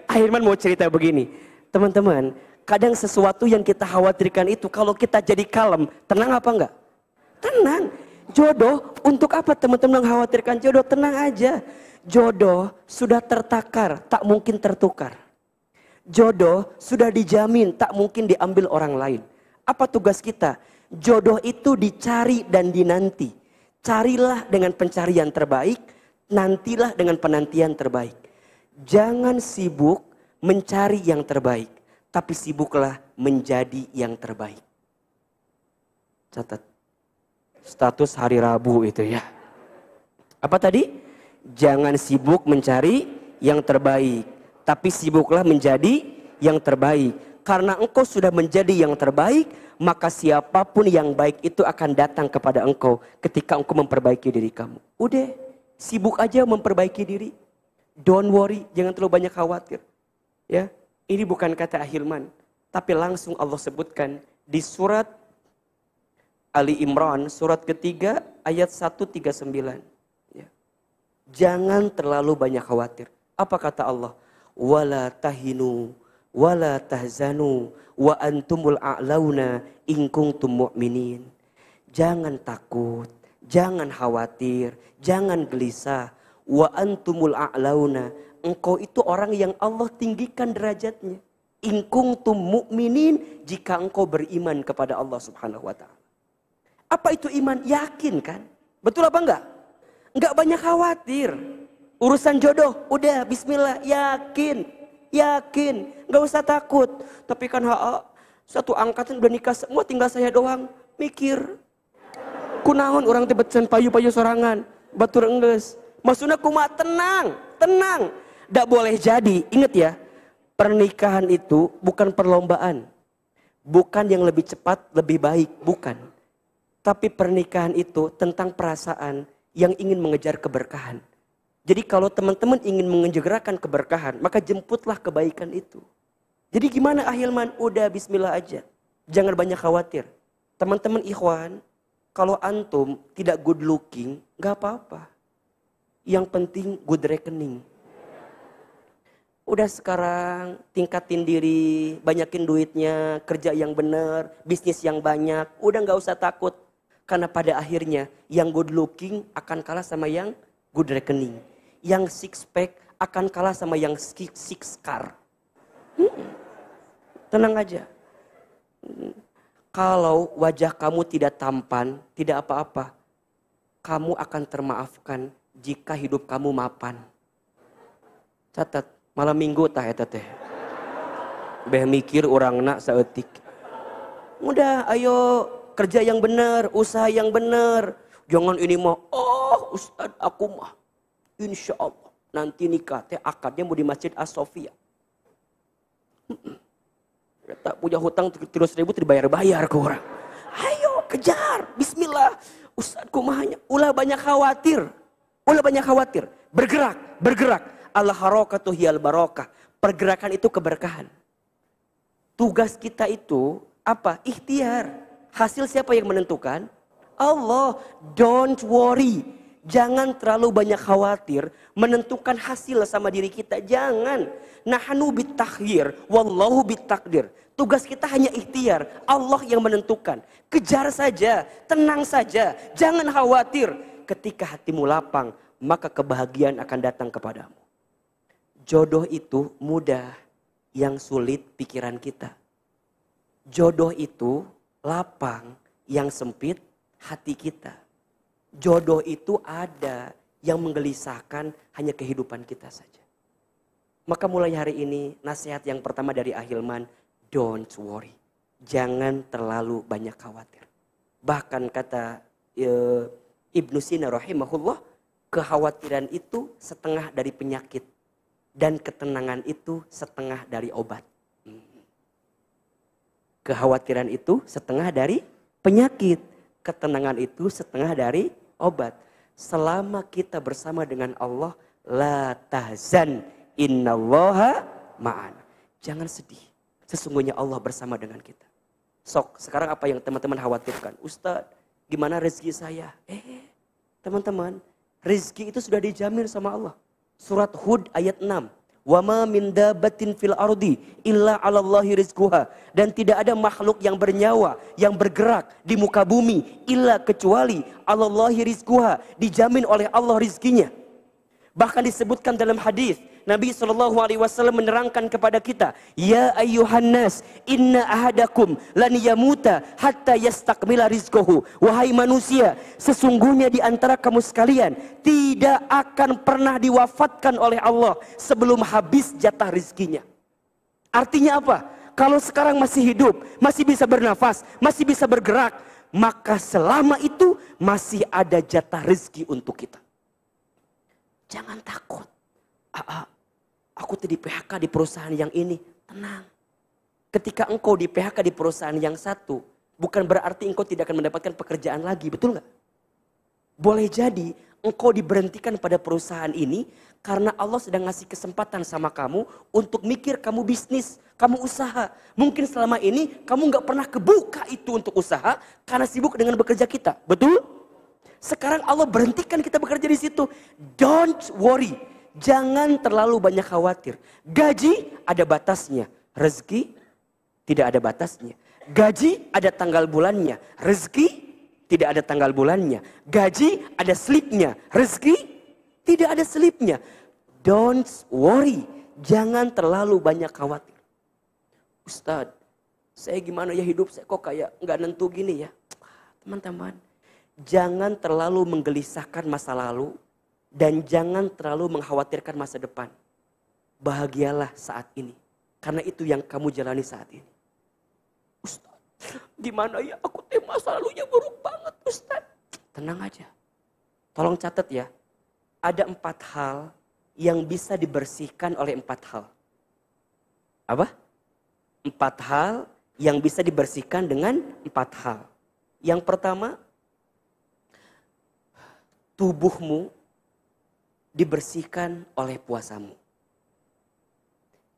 Ahilman mau cerita begini. Teman-teman, kadang sesuatu yang kita khawatirkan itu kalau kita jadi kalem, tenang apa enggak? Tenang. Jodoh, untuk apa teman-teman mengkhawatirkan jodoh? Tenang aja. Jodoh sudah tertakar, tak mungkin tertukar. Jodoh sudah dijamin, tak mungkin diambil orang lain. Apa tugas kita? Jodoh itu dicari dan dinanti. Carilah dengan pencarian terbaik, nantilah dengan penantian terbaik. Jangan sibuk mencari yang terbaik, tapi sibuklah menjadi yang terbaik. Catat. Status hari Rabu itu ya. Apa tadi? Jangan sibuk mencari yang terbaik, tapi sibuklah menjadi yang terbaik. Karena engkau sudah menjadi yang terbaik, maka siapapun yang baik itu akan datang kepada engkau ketika engkau memperbaiki diri kamu. Udah, sibuk aja memperbaiki diri. Don't worry, jangan terlalu banyak khawatir. Ya, ini bukan kata Ahilman, tapi langsung Allah sebutkan di surat Ali Imran, surat ketiga ayat 139. Ya. Jangan terlalu banyak khawatir. Apa kata Allah? Wala tahinu wala tahzanu wa antumul a'launa in kuntum mu'minin. Jangan takut, jangan khawatir, jangan gelisah. Wa antumul a'launa, engkau itu orang yang Allah tinggikan derajatnya. In kuntum mu'minin, jika engkau beriman kepada Allah Subhanahu wa taala. Apa itu iman? Yakin kan? Betul apa enggak? Enggak banyak khawatir. Urusan jodoh, udah bismillah, yakin. Yakin, gak usah takut. Tapi kan satu angkatan udah nikah semua, tinggal saya doang. Mikir. Kunaon orang tebetsen payu-payu sorangan. Batur enggeus. Maksudnya kumaha tenang. Gak boleh jadi, ingat ya. Pernikahan itu bukan perlombaan. Bukan yang lebih cepat, lebih baik, bukan. Tapi pernikahan itu tentang perasaan yang ingin mengejar keberkahan. Jadi kalau teman-teman ingin mengejarkan keberkahan, maka jemputlah kebaikan itu. Jadi gimana Ahilman? Udah bismillah aja. Jangan banyak khawatir. Teman-teman ikhwan, kalau antum tidak good looking, gak apa-apa. Yang penting good reckoning. Udah sekarang tingkatin diri, banyakin duitnya, kerja yang benar, bisnis yang banyak. Udah gak usah takut. Karena pada akhirnya yang good looking akan kalah sama yang good reckoning. Yang six pack akan kalah sama yang six car. Tenang aja. Kalau wajah kamu tidak tampan, tidak apa-apa. Kamu akan termaafkan jika hidup kamu mapan. Catat, malam minggu tah eta teh. Beh mikir urangna saeutik. Udah, ayo kerja yang benar, usaha yang benar. Jangan ini mah, Ustaz aku mah insya Allah nanti nikah teh akadnya mau di Masjid As-Sofia. Tak punya hutang 300.000 dibayar-bayar ke orang. Ayo kejar, bismillah. Ustaz kumahanya, ulah banyak khawatir. Bergerak. Al-harakatu hiyal barokah. Pergerakan itu keberkahan. Tugas kita itu apa? Ikhtiar. Hasil siapa yang menentukan? Allah. Don't worry. Jangan terlalu banyak khawatir menentukan hasil sama diri kita. Jangan. Nahnu bitakhir, wallahu bitakdir. Tugas kita hanya ikhtiar. Allah yang menentukan. Kejar saja, tenang saja, jangan khawatir. ketika hatimu lapang, maka kebahagiaan akan datang kepadamu. Jodoh itu mudah, yang sulit pikiran kita. Jodoh itu lapang, yang sempit hati kita. Jodoh itu ada, yang menggelisahkan hanya kehidupan kita saja. Maka mulai hari ini nasihat yang pertama dari Ahilman, don't worry. Jangan terlalu banyak khawatir. Bahkan kata Ibnu Sina rahimahullah, kekhawatiran itu setengah dari penyakit. Dan ketenangan itu setengah dari obat. Kekhawatiran itu setengah dari penyakit. Ketenangan itu setengah dari obat. Selama kita bersama dengan Allah, la tahzan innallaha ma'ana. Jangan sedih. Sesungguhnya Allah bersama dengan kita. Sok, sekarang apa yang teman-teman khawatirkan? Ustadz, gimana rezeki saya? Teman-teman, rezeki itu sudah dijamin sama Allah. Surat Hud ayat 6. Wa ma min dabbatin fil ardi illa 'alallahi rizquha. Dan tidak ada makhluk yang bernyawa, yang bergerak di muka bumi illa kecuali 'alallahi rizquha, dijamin oleh Allah rizkinya. Bahkan disebutkan dalam hadis, Nabi SAW menerangkan kepada kita, ya ayyuhan nas, inna ahadakum lan yamuta hatta yastakmila rizquhu. Wahai manusia, sesungguhnya di antara kamu sekalian tidak akan pernah diwafatkan oleh Allah sebelum habis jatah rizkinya. Artinya apa? Kalau sekarang masih hidup, masih bisa bernafas, masih bisa bergerak, maka selama itu masih ada jatah rezeki untuk kita. Jangan takut. Aku di PHK di perusahaan yang ini. Tenang. Ketika engkau di PHK di perusahaan yang satu, bukan berarti engkau tidak akan mendapatkan pekerjaan lagi. Betul nggak? Boleh jadi engkau diberhentikan pada perusahaan ini karena Allah sedang ngasih kesempatan sama kamu untuk mikir kamu bisnis, kamu usaha. Mungkin selama ini kamu nggak pernah kebuka itu untuk usaha karena sibuk dengan bekerja kita. Betul? Sekarang Allah berhentikan kita bekerja di situ. Don't worry. Jangan terlalu banyak khawatir. Gaji ada batasnya. Rezeki tidak ada batasnya. Gaji ada tanggal bulannya. Rezeki tidak ada tanggal bulannya. Gaji ada slipnya. Rezeki tidak ada slipnya. Don't worry. Jangan terlalu banyak khawatir. Ustadz, saya gimana ya hidup saya kok kayak nggak nentu gini ya. Teman-teman. Jangan terlalu menggelisahkan masa lalu dan jangan terlalu mengkhawatirkan masa depan. Bahagialah saat ini. Karena itu yang kamu jalani saat ini. Ustaz, gimana ya aku masa lalunya buruk banget Ustaz. Tenang aja. Tolong catat ya. Ada 4 hal yang bisa dibersihkan oleh 4 hal. Apa? 4 hal yang bisa dibersihkan dengan 4 hal. Yang pertama, tubuhmu dibersihkan oleh puasamu.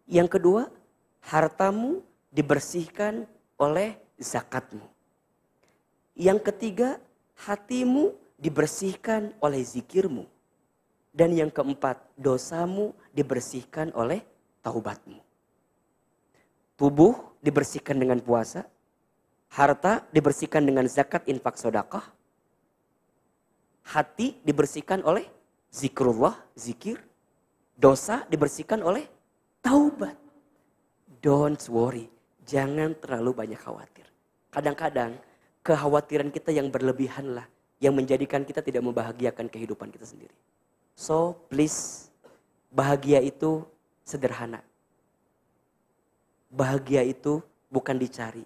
Yang kedua, hartamu dibersihkan oleh zakatmu. Yang ketiga, hatimu dibersihkan oleh zikirmu. Dan yang keempat, dosamu dibersihkan oleh taubatmu. Tubuh dibersihkan dengan puasa, harta dibersihkan dengan zakat, infak, sedekah. Hati dibersihkan oleh zikrullah, zikir. Dosa dibersihkan oleh taubat. Don't worry. Jangan terlalu banyak khawatir. Kadang-kadang kekhawatiran kita yang berlebihan lah yang menjadikan kita tidak membahagiakan kehidupan kita sendiri. So please, bahagia itu sederhana. Bahagia itu bukan dicari,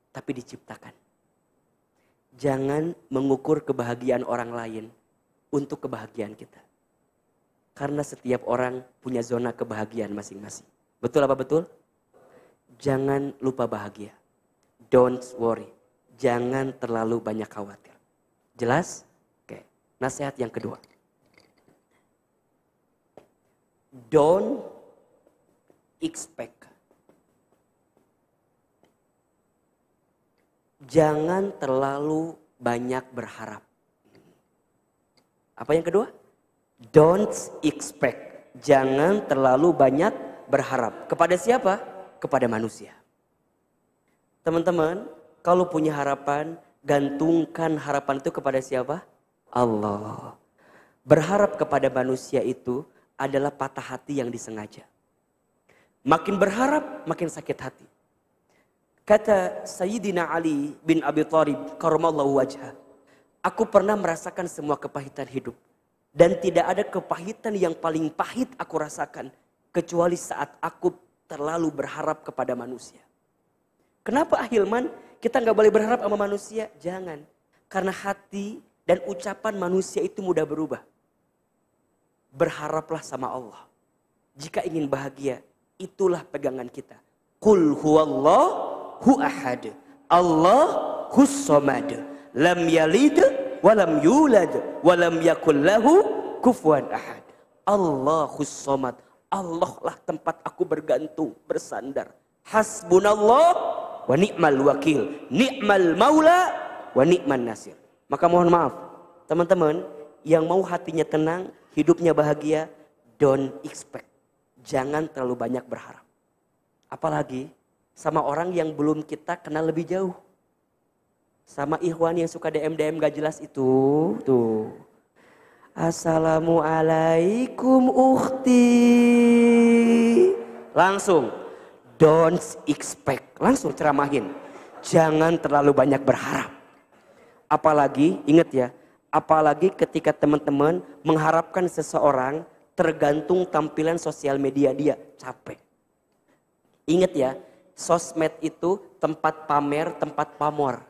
tapi diciptakan. Jangan mengukur kebahagiaan orang lain untuk kebahagiaan kita. Karena setiap orang punya zona kebahagiaan masing-masing. Betul apa betul? Jangan lupa bahagia. Don't worry. Jangan terlalu banyak khawatir. Jelas? Oke. Nasihat yang kedua. Don't expect. Jangan terlalu banyak berharap. Apa yang kedua? Don't expect. Jangan terlalu banyak berharap. Kepada siapa? Kepada manusia. Teman-teman, kalau punya harapan, gantungkan harapan itu kepada siapa? Allah. Berharap kepada manusia itu adalah patah hati yang disengaja. Makin berharap, makin sakit hati. Kata Sayyidina Ali bin Abi Thalib karramallahu wajhah, aku pernah merasakan semua kepahitan hidup. Dan tidak ada kepahitan yang paling pahit aku rasakan kecuali saat aku terlalu berharap kepada manusia. Kenapa Ahilman kita nggak boleh berharap sama manusia? Jangan. Karena hati dan ucapan manusia itu mudah berubah. Berharaplah sama Allah. Jika ingin bahagia, itulah pegangan kita. Qul huwallahu ahad. Allahus samad. Lam yalid walam yulad walam yakul lahu kufuwan ahad. Allahus samad. Allah lah tempat aku bergantung, bersandar. Hasbunallah wa ni'mal wakil. Ni'mal maula wa ni'man nasir. Maka mohon maaf, teman-teman yang mau hatinya tenang, hidupnya bahagia, don't expect. Jangan terlalu banyak berharap. Apalagi sama orang yang belum kita kenal lebih jauh. Sama ikhwan yang suka DM-DM gak jelas itu. Tuh. Assalamualaikum ukhti. Langsung. Don't expect. Langsung ceramahin. Jangan terlalu banyak berharap. Apalagi, ingat ya. Apalagi ketika teman-teman mengharapkan seseorang tergantung tampilan sosial media dia. Capek. Ingat ya. Sosmed itu tempat pamer, tempat pamor.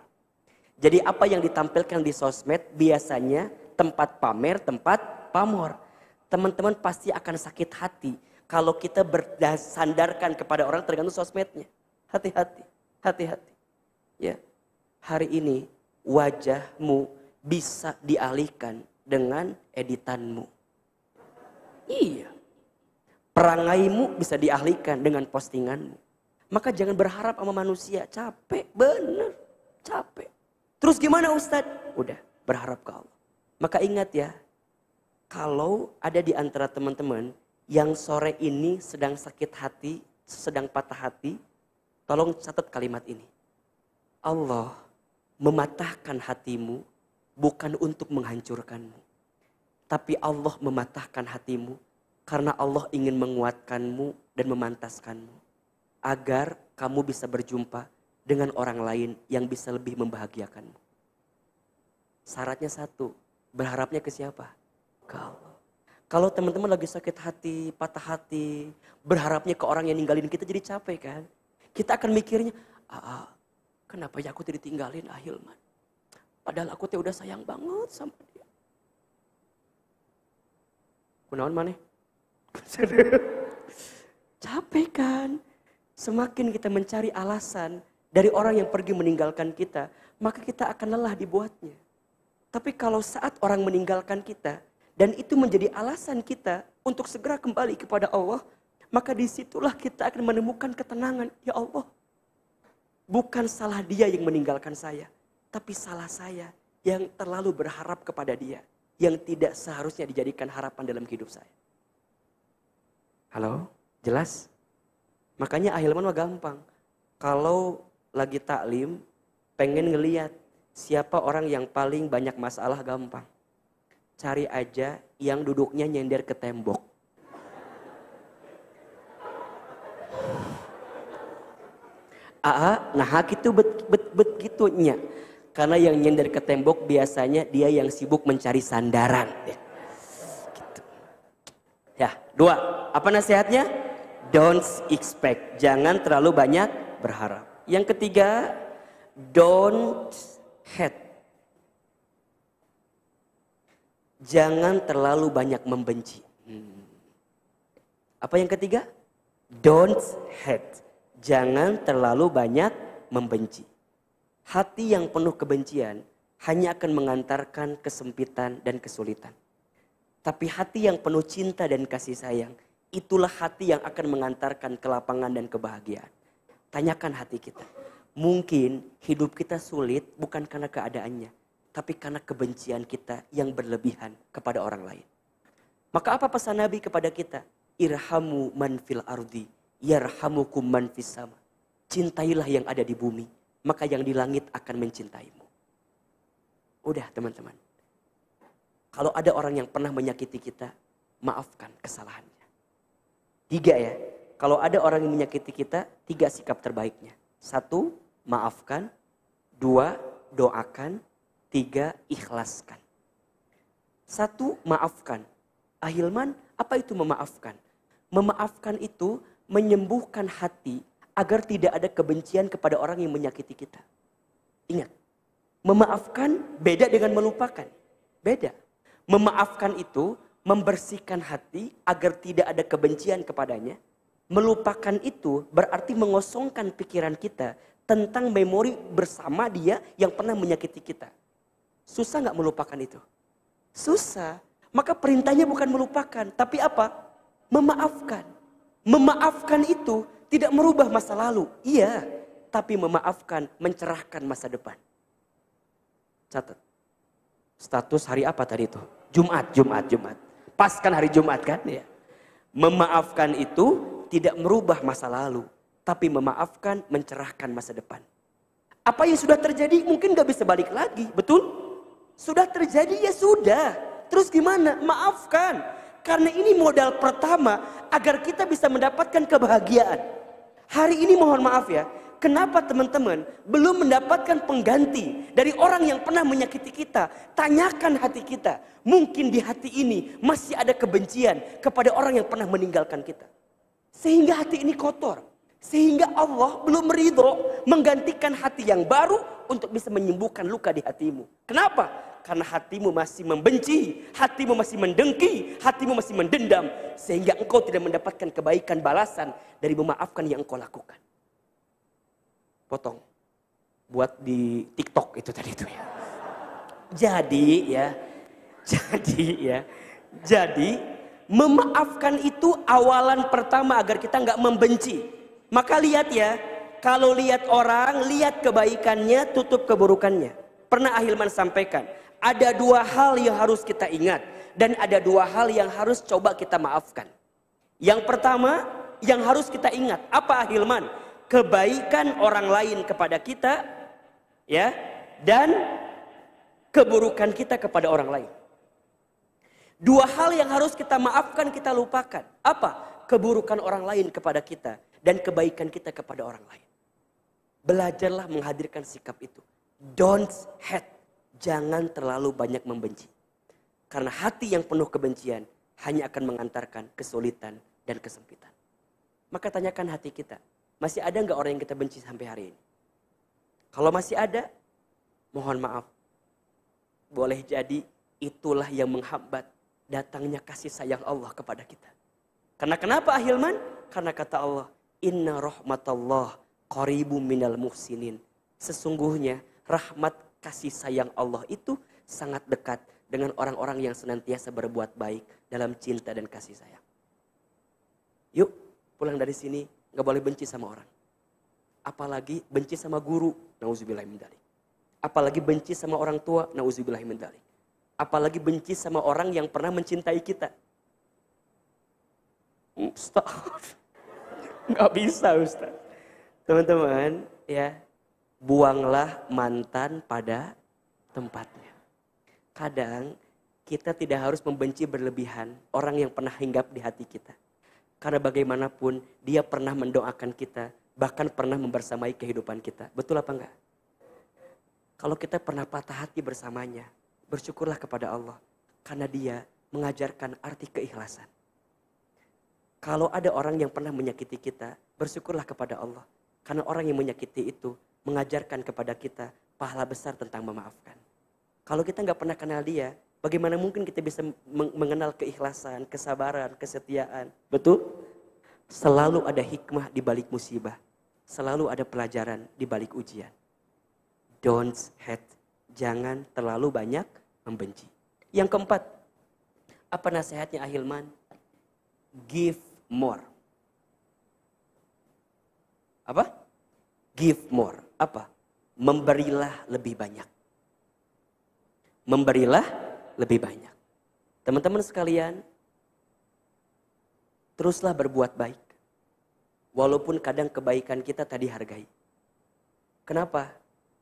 Jadi apa yang ditampilkan di sosmed biasanya tempat pamer, tempat pamor. Teman-teman pasti akan sakit hati kalau kita bersandarkan kepada orang tergantung sosmednya. Hati-hati, hati-hati. Ya, hari ini wajahmu bisa dialihkan dengan editanmu. Iya. Perangaimu bisa dialihkan dengan postinganmu. Maka jangan berharap sama manusia. Capek, bener. Capek. Terus gimana Ustadz? Udah, berharap ke Allah. Maka ingat ya, kalau ada di antara teman-teman yang sore ini sedang sakit hati, sedang patah hati, tolong catat kalimat ini. Allah mematahkan hatimu bukan untuk menghancurkanmu. Tapi Allah mematahkan hatimu karena Allah ingin menguatkanmu dan memantaskanmu. Agar kamu bisa berjumpa dengan orang lain yang bisa lebih membahagiakanmu. Syaratnya satu, berharapnya ke siapa? Ke Allah. Kalau teman-teman lagi sakit hati, patah hati, berharapnya ke orang yang ninggalin kita jadi capek kan? Kita akan mikirnya, kenapa ya aku tidak ditinggalin Ahilman? Padahal aku udah sayang banget sama dia. Kunaon maneh? Capek kan? Semakin kita mencari alasan dari orang yang pergi meninggalkan kita, maka kita akan lelah dibuatnya. Tapi kalau saat orang meninggalkan kita, dan itu menjadi alasan kita untuk segera kembali kepada Allah, maka disitulah kita akan menemukan ketenangan. Ya Allah, bukan salah dia yang meninggalkan saya, tapi salah saya yang terlalu berharap kepada dia, yang tidak seharusnya dijadikan harapan dalam hidup saya. Halo, jelas? Makanya Ahilman mah gampang. Kalau lagi taklim, pengen ngeliat siapa orang yang paling banyak masalah, gampang. Cari aja yang duduknya nyender ke tembok. Nah gitu begitunya. Karena yang nyender ke tembok biasanya dia yang sibuk mencari sandaran. Gitu. Ya, 2. Apa nasihatnya? Don't expect. Jangan terlalu banyak berharap. Yang ketiga, don't hate. Jangan terlalu banyak membenci. Apa yang ketiga? Don't hate. Jangan terlalu banyak membenci. Hati yang penuh kebencian hanya akan mengantarkan kesempitan dan kesulitan. Tapi hati yang penuh cinta dan kasih sayang, itulah hati yang akan mengantarkan kelapangan dan kebahagiaan. Tanyakan hati kita. Mungkin hidup kita sulit bukan karena keadaannya, tapi karena kebencian kita yang berlebihan kepada orang lain. Maka apa pesan Nabi kepada kita? Irhamu man fil ardi, yarhamukum man fis sama. Cintailah yang ada di bumi, maka yang di langit akan mencintaimu. Udah teman-teman. Kalau ada orang yang pernah menyakiti kita, maafkan kesalahannya. 3 ya. Kalau ada orang yang menyakiti kita, 3 sikap terbaiknya. 1, maafkan. 2, doakan. 3, ikhlaskan. 1, maafkan. Ahilman, apa itu memaafkan? Memaafkan itu menyembuhkan hati agar tidak ada kebencian kepada orang yang menyakiti kita. Ingat, memaafkan beda dengan melupakan. Beda. Memaafkan itu membersihkan hati agar tidak ada kebencian kepadanya. Melupakan itu berarti mengosongkan pikiran kita tentang memori bersama dia yang pernah menyakiti kita. Susah gak melupakan itu? Susah. Maka perintahnya bukan melupakan, tapi apa? Memaafkan. Memaafkan itu tidak merubah masa lalu. Iya, tapi memaafkan mencerahkan masa depan. Catat. Status hari apa tadi itu? Jumat. Pas kan hari Jumat kan? Ya. Memaafkan itu tidak merubah masa lalu, tapi memaafkan mencerahkan masa depan. Apa yang sudah terjadi mungkin gak bisa balik lagi, betul? Sudah terjadi ya sudah. Terus gimana? Maafkan. Karena ini modal pertama agar kita bisa mendapatkan kebahagiaan. Hari ini mohon maaf ya, kenapa teman-teman belum mendapatkan pengganti dari orang yang pernah menyakiti kita? Tanyakan hati kita. Mungkin di hati ini masih ada kebencian kepada orang yang pernah meninggalkan kita. Sehingga hati ini kotor. Sehingga Allah belum ridho menggantikan hati yang baru untuk bisa menyembuhkan luka di hatimu. Kenapa? Karena hatimu masih membenci, hatimu masih mendengki, hatimu masih mendendam. Sehingga engkau tidak mendapatkan kebaikan balasan dari memaafkan yang engkau lakukan. Potong. Buat di TikTok itu tadi itu ya. Jadi memaafkan itu awalan pertama agar kita nggak membenci. Maka lihat ya, kalau lihat orang, lihat kebaikannya, tutup keburukannya. Pernah Ahilman sampaikan, ada 2 hal yang harus kita ingat. Dan ada 2 hal yang harus coba kita maafkan. Yang pertama, yang harus kita ingat, apa Ahilman? Kebaikan orang lain kepada kita, ya, dan keburukan kita kepada orang lain. 2 hal yang harus kita maafkan, kita lupakan. Apa? Keburukan orang lain kepada kita dan kebaikan kita kepada orang lain. Belajarlah menghadirkan sikap itu. Don't hate. Jangan terlalu banyak membenci. Karena hati yang penuh kebencian hanya akan mengantarkan kesulitan dan kesempitan. Maka tanyakan hati kita. Masih ada nggak orang yang kita benci sampai hari ini? Kalau masih ada, mohon maaf. Boleh jadi itulah yang menghambat datangnya kasih sayang Allah kepada kita. Karena kenapa Ahilman? Karena kata Allah, inna rahmatallah qaribum minal muhsinin. Sesungguhnya rahmat kasih sayang Allah itu sangat dekat dengan orang-orang yang senantiasa berbuat baik dalam cinta dan kasih sayang. Yuk pulang dari sini gak boleh benci sama orang. Apalagi benci sama guru, nauzubillah min dzalik. Apalagi benci sama orang tua, nauzubillah min dzalik. Apalagi benci sama orang yang pernah mencintai kita. Ustaz, nggak bisa Ustaz. Teman-teman, ya, buanglah mantan pada tempatnya. Kadang kita tidak harus membenci berlebihan orang yang pernah hinggap di hati kita. Karena bagaimanapun dia pernah mendoakan kita, bahkan pernah membersamai kehidupan kita. Betul apa enggak? Kalau kita pernah patah hati bersamanya, bersyukurlah kepada Allah. Karena dia mengajarkan arti keikhlasan. Kalau ada orang yang pernah menyakiti kita, bersyukurlah kepada Allah. Karena orang yang menyakiti itu mengajarkan kepada kita pahala besar tentang memaafkan. Kalau kita nggak pernah kenal dia, bagaimana mungkin kita bisa mengenal keikhlasan, kesabaran, kesetiaan? Betul? Selalu ada hikmah di balik musibah. Selalu ada pelajaran di balik ujian. Don't hate. Jangan terlalu banyak membenci. Yang keempat, apa nasihatnya Ahilman? Give more. Apa? Give more. Apa? Memberilah lebih banyak. Memberilah lebih banyak. Teman-teman sekalian, teruslah berbuat baik. Walaupun kadang kebaikan kita tak dihargai. Kenapa?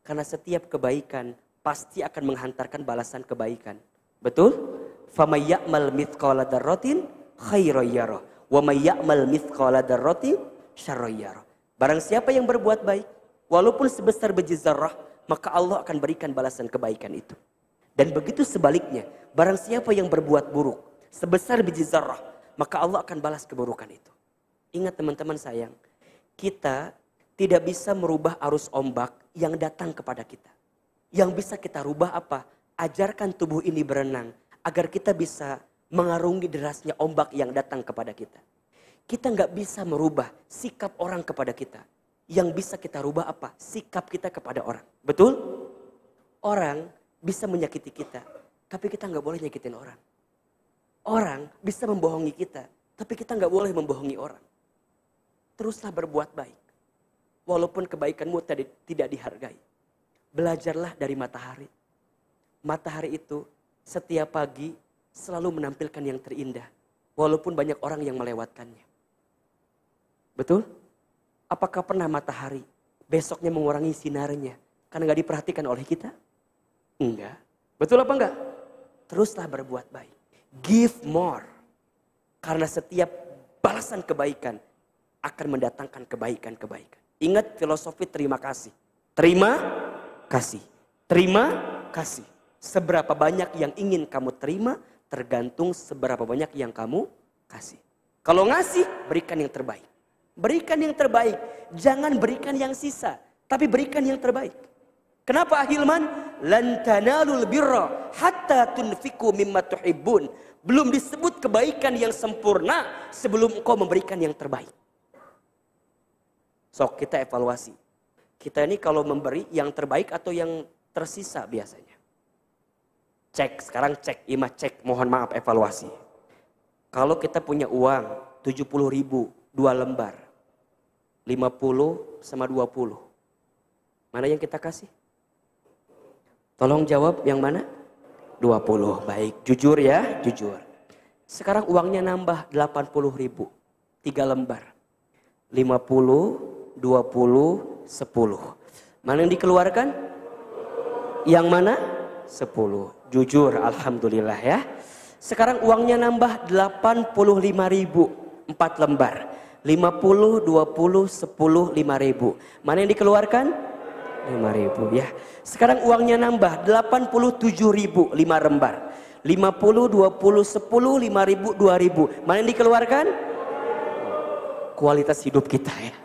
Karena setiap kebaikan pasti akan menghantarkan balasan kebaikan. Betul? Faman ya'mal mithqala dzarratin khairan yarah wa may ya'mal mithqala dzarratin syarran yarah. Barang siapa yang berbuat baik walaupun sebesar biji zarrah, maka Allah akan berikan balasan kebaikan itu. Dan begitu sebaliknya, barang siapa yang berbuat buruk sebesar biji zarrah, maka Allah akan balas keburukan itu. Ingat teman-teman sayang, kita tidak bisa merubah arus ombak yang datang kepada kita. Yang bisa kita rubah apa? Ajarkan tubuh ini berenang agar kita bisa mengarungi derasnya ombak yang datang kepada kita. Kita nggak bisa merubah sikap orang kepada kita. Yang bisa kita rubah apa? Sikap kita kepada orang. Betul? Orang bisa menyakiti kita, tapi kita nggak boleh nyakitin orang. Orang bisa membohongi kita, tapi kita nggak boleh membohongi orang. Teruslah berbuat baik, walaupun kebaikanmu tidak dihargai. Belajarlah dari matahari. Matahari itu setiap pagi selalu menampilkan yang terindah, walaupun banyak orang yang melewatkannya. Betul? Apakah pernah matahari besoknya mengurangi sinarnya karena nggak diperhatikan oleh kita? Enggak. Betul apa enggak? Teruslah berbuat baik. Give more. Karena setiap balasan kebaikan akan mendatangkan kebaikan-kebaikan. Ingat filosofi terima kasih. Terima kasih. Terima kasih. Seberapa banyak yang ingin kamu terima tergantung seberapa banyak yang kamu kasih. Kalau ngasih, berikan yang terbaik. Berikan yang terbaik. Jangan berikan yang sisa, tapi berikan yang terbaik. Kenapa Ahilman? Lan tanalul birra hatta tunfiqu mimma tuhibbun. Belum disebut kebaikan yang sempurna sebelum engkau memberikan yang terbaik. Sok kita evaluasi. Kita ini kalau memberi yang terbaik atau yang tersisa biasanya. Cek, sekarang cek, Imah cek, mohon maaf evaluasi. Kalau kita punya uang 70.000, 2 lembar. 50 sama 20. Mana yang kita kasih? Tolong jawab yang mana? 20. Baik, jujur ya, jujur. Sekarang uangnya nambah 80.000. 3 lembar. 50, 20, 10. Mana yang dikeluarkan? Yang mana? 10. Jujur, alhamdulillah ya. Sekarang uangnya nambah 85.000. 4 lembar. 50, 20, 10, 5.000. Mana yang dikeluarkan? 5.000 ya. Sekarang uangnya nambah 87.000, 5 lembar. 50, 20, 10, 5.000, 2.000. Mana yang dikeluarkan? Kualitas hidup kita ya.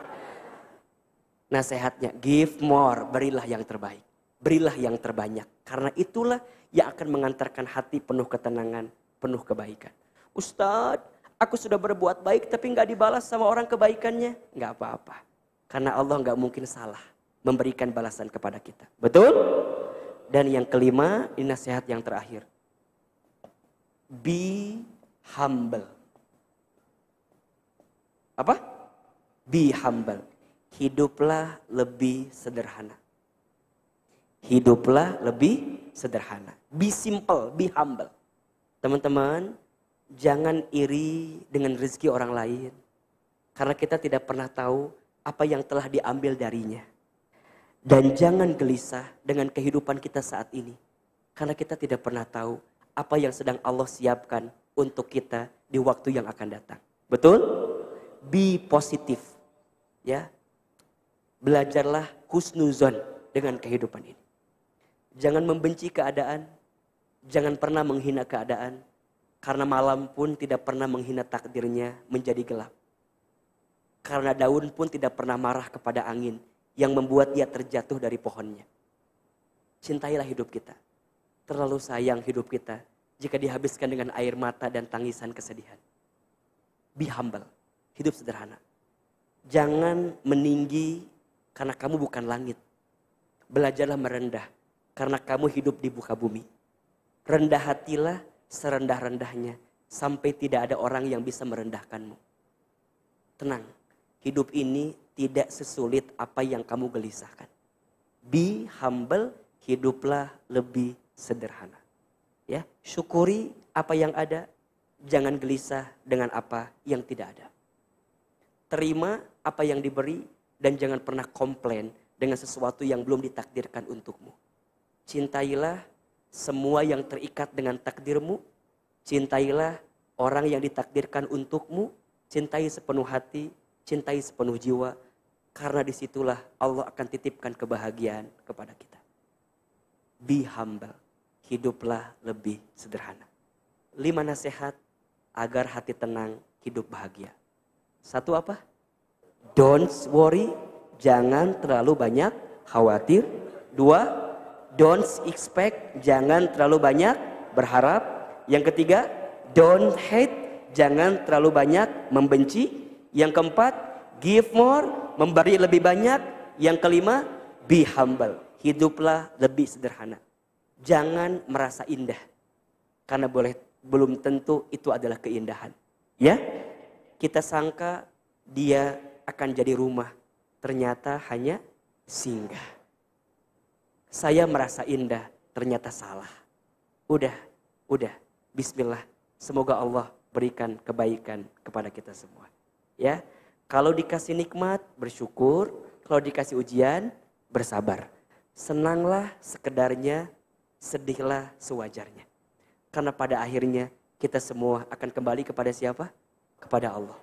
Nasihatnya, give more, berilah yang terbaik. Berilah yang terbanyak. Karena itulah yang akan mengantarkan hati penuh ketenangan, penuh kebaikan. Ustadz, aku sudah berbuat baik tapi nggak dibalas sama orang kebaikannya. Nggak apa-apa. Karena Allah nggak mungkin salah memberikan balasan kepada kita. Betul? Dan yang kelima, ini nasihat yang terakhir. Be humble. Apa? Be humble. Hiduplah lebih sederhana. Hiduplah lebih sederhana. Be simple, be humble. Teman-teman, jangan iri dengan rezeki orang lain. Karena kita tidak pernah tahu apa yang telah diambil darinya. Dan jangan gelisah dengan kehidupan kita saat ini. Karena kita tidak pernah tahu apa yang sedang Allah siapkan untuk kita di waktu yang akan datang. Betul? Be positif. Ya. Belajarlah husnuzon dengan kehidupan ini. Jangan membenci keadaan. Jangan pernah menghina keadaan. Karena malam pun tidak pernah menghina takdirnya menjadi gelap. Karena daun pun tidak pernah marah kepada angin yang membuat dia terjatuh dari pohonnya. Cintailah hidup kita. Terlalu sayang hidup kita jika dihabiskan dengan air mata dan tangisan kesedihan. Be humble. Hidup sederhana. Jangan meninggi karena kamu bukan langit. Belajarlah merendah karena kamu hidup di muka bumi. Rendah hatilah serendah-rendahnya sampai tidak ada orang yang bisa merendahkanmu. Tenang, hidup ini tidak sesulit apa yang kamu gelisahkan. Be humble, hiduplah lebih sederhana. Ya, syukuri apa yang ada, jangan gelisah dengan apa yang tidak ada. Terima apa yang diberi dan jangan pernah komplain dengan sesuatu yang belum ditakdirkan untukmu. Cintailah semua yang terikat dengan takdirmu. Cintailah orang yang ditakdirkan untukmu. Cintai sepenuh hati, cintai sepenuh jiwa. Karena disitulah Allah akan titipkan kebahagiaan kepada kita. Be humble. Hiduplah lebih sederhana. 5 nasihat agar hati tenang, hidup bahagia. 1 apa? Don't worry. Jangan terlalu banyak khawatir. 2, don't expect. Jangan terlalu banyak berharap. Yang ketiga, don't hate. Jangan terlalu banyak membenci. Yang keempat, give more. Memberi lebih banyak. Yang kelima, be humble. Hiduplah lebih sederhana. Jangan merasa indah. Karena belum tentu itu adalah keindahan. Ya, kita sangka dia akan jadi rumah. Ternyata hanya singgah. Saya merasa indah, ternyata salah. Udah. Bismillah. Semoga Allah berikan kebaikan kepada kita semua. Ya, kalau dikasih nikmat, bersyukur. Kalau dikasih ujian, bersabar. Senanglah sekedarnya, sedihlah sewajarnya. Karena pada akhirnya kita semua akan kembali kepada siapa? Kepada Allah.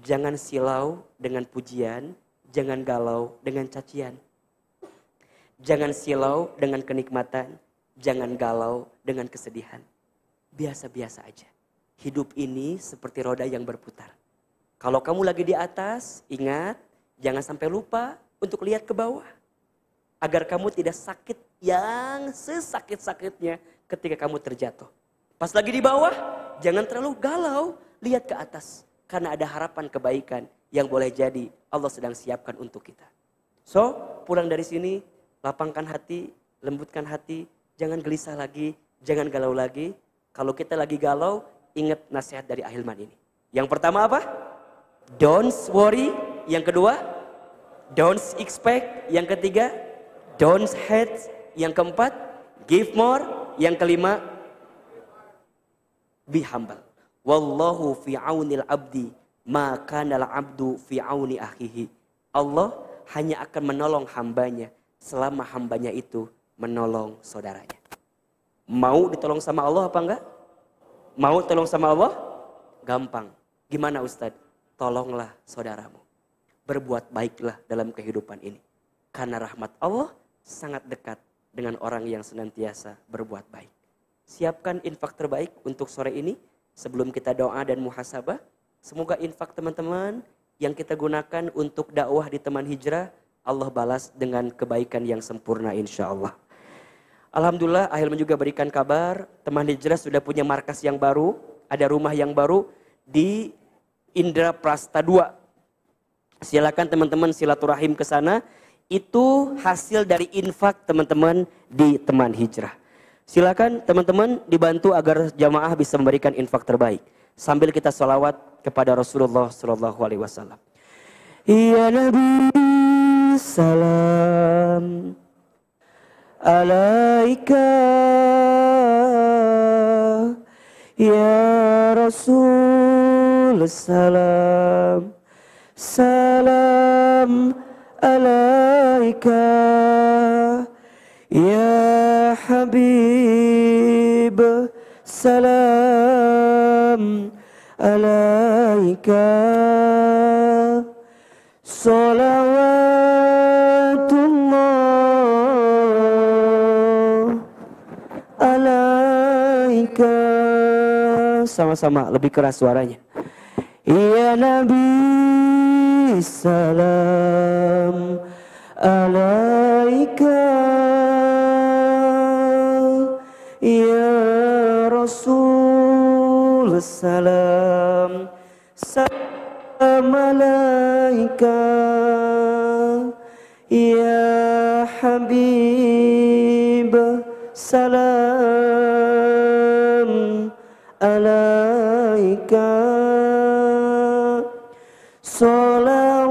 Jangan silau dengan pujian, jangan galau dengan cacian. Jangan silau dengan kenikmatan, jangan galau dengan kesedihan. Biasa-biasa aja. Hidup ini seperti roda yang berputar. Kalau kamu lagi di atas, ingat, jangan sampai lupa untuk lihat ke bawah. Agar kamu tidak sakit yang sesakit-sakitnya ketika kamu terjatuh. Pas lagi di bawah, jangan terlalu galau, lihat ke atas. Karena ada harapan kebaikan yang boleh jadi Allah sedang siapkan untuk kita. So, pulang dari sini, lapangkan hati, lembutkan hati, jangan gelisah lagi, jangan galau lagi. Kalau kita lagi galau, ingat nasihat dari Ahilman ini. Yang pertama apa? Don't worry. Yang kedua, don't expect. Yang ketiga, don't hate. Yang keempat, give more. Yang kelima, be humble. Wallahu fi aunil abdi ma kanal abdu fi auni akhihi. Allah hanya akan menolong hambanya selama hambanya itu menolong saudaranya. Mau ditolong sama Allah apa enggak? Mau tolong sama Allah? Gampang. Gimana Ustadz? Tolonglah saudaramu. Berbuat baiklah dalam kehidupan ini. Karena rahmat Allah sangat dekat dengan orang yang senantiasa berbuat baik. Siapkan infak terbaik untuk sore ini. Sebelum kita doa dan muhasabah, semoga infak teman-teman yang kita gunakan untuk dakwah di teman hijrah, Allah balas dengan kebaikan yang sempurna insya Allah. Alhamdulillah, Ahilman juga berikan kabar, teman hijrah sudah punya markas yang baru, ada rumah yang baru di Indra Prasta 2. Silakan teman-teman silaturahim ke sana. Itu hasil dari infak teman-teman di teman hijrah. Silakan teman-teman dibantu agar jamaah bisa memberikan infak terbaik. Sambil kita sholawat kepada Rasulullah SAW. Ya Nabi salam alaika, ya Rasul salam salam alaika, ya Habib salam alaika, salawatullah alaika. Sama-sama lebih keras suaranya. Ya Nabi salam alaika, ya Rasul salam salam alaika, ya Habib salam alaika, salawatullah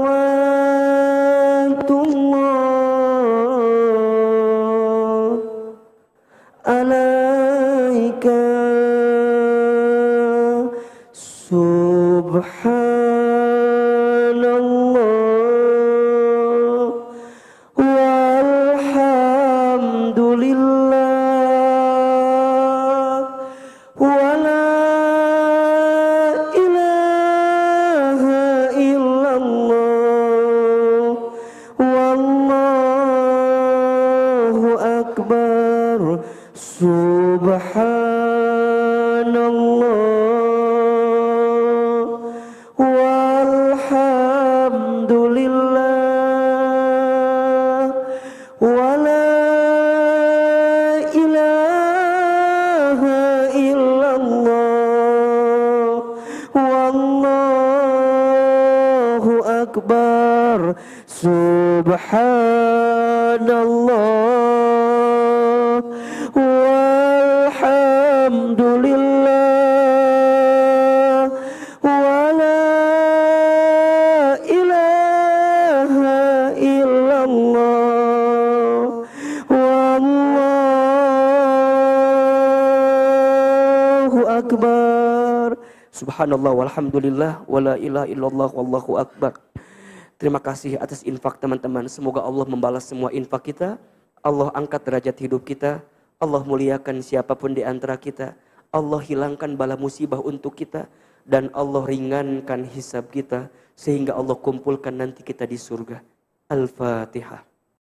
alaika. Subhanallah walhamdulillah akbar. Subhanallah walhamdulillah wala ilaha illallah wallahu akbar. Subhanallah walhamdulillah wala ilaha illallah wallahu akbar. Subhanallah walhamdulillah wala ilaha illallah wallahu akbar. Terima kasih atas infak teman-teman. Semoga Allah membalas semua infak kita. Allah angkat derajat hidup kita. Allah muliakan siapapun di antara kita. Allah hilangkan bala musibah untuk kita. Dan Allah ringankan hisab kita. Sehingga Allah kumpulkan nanti kita di surga. Al-Fatihah.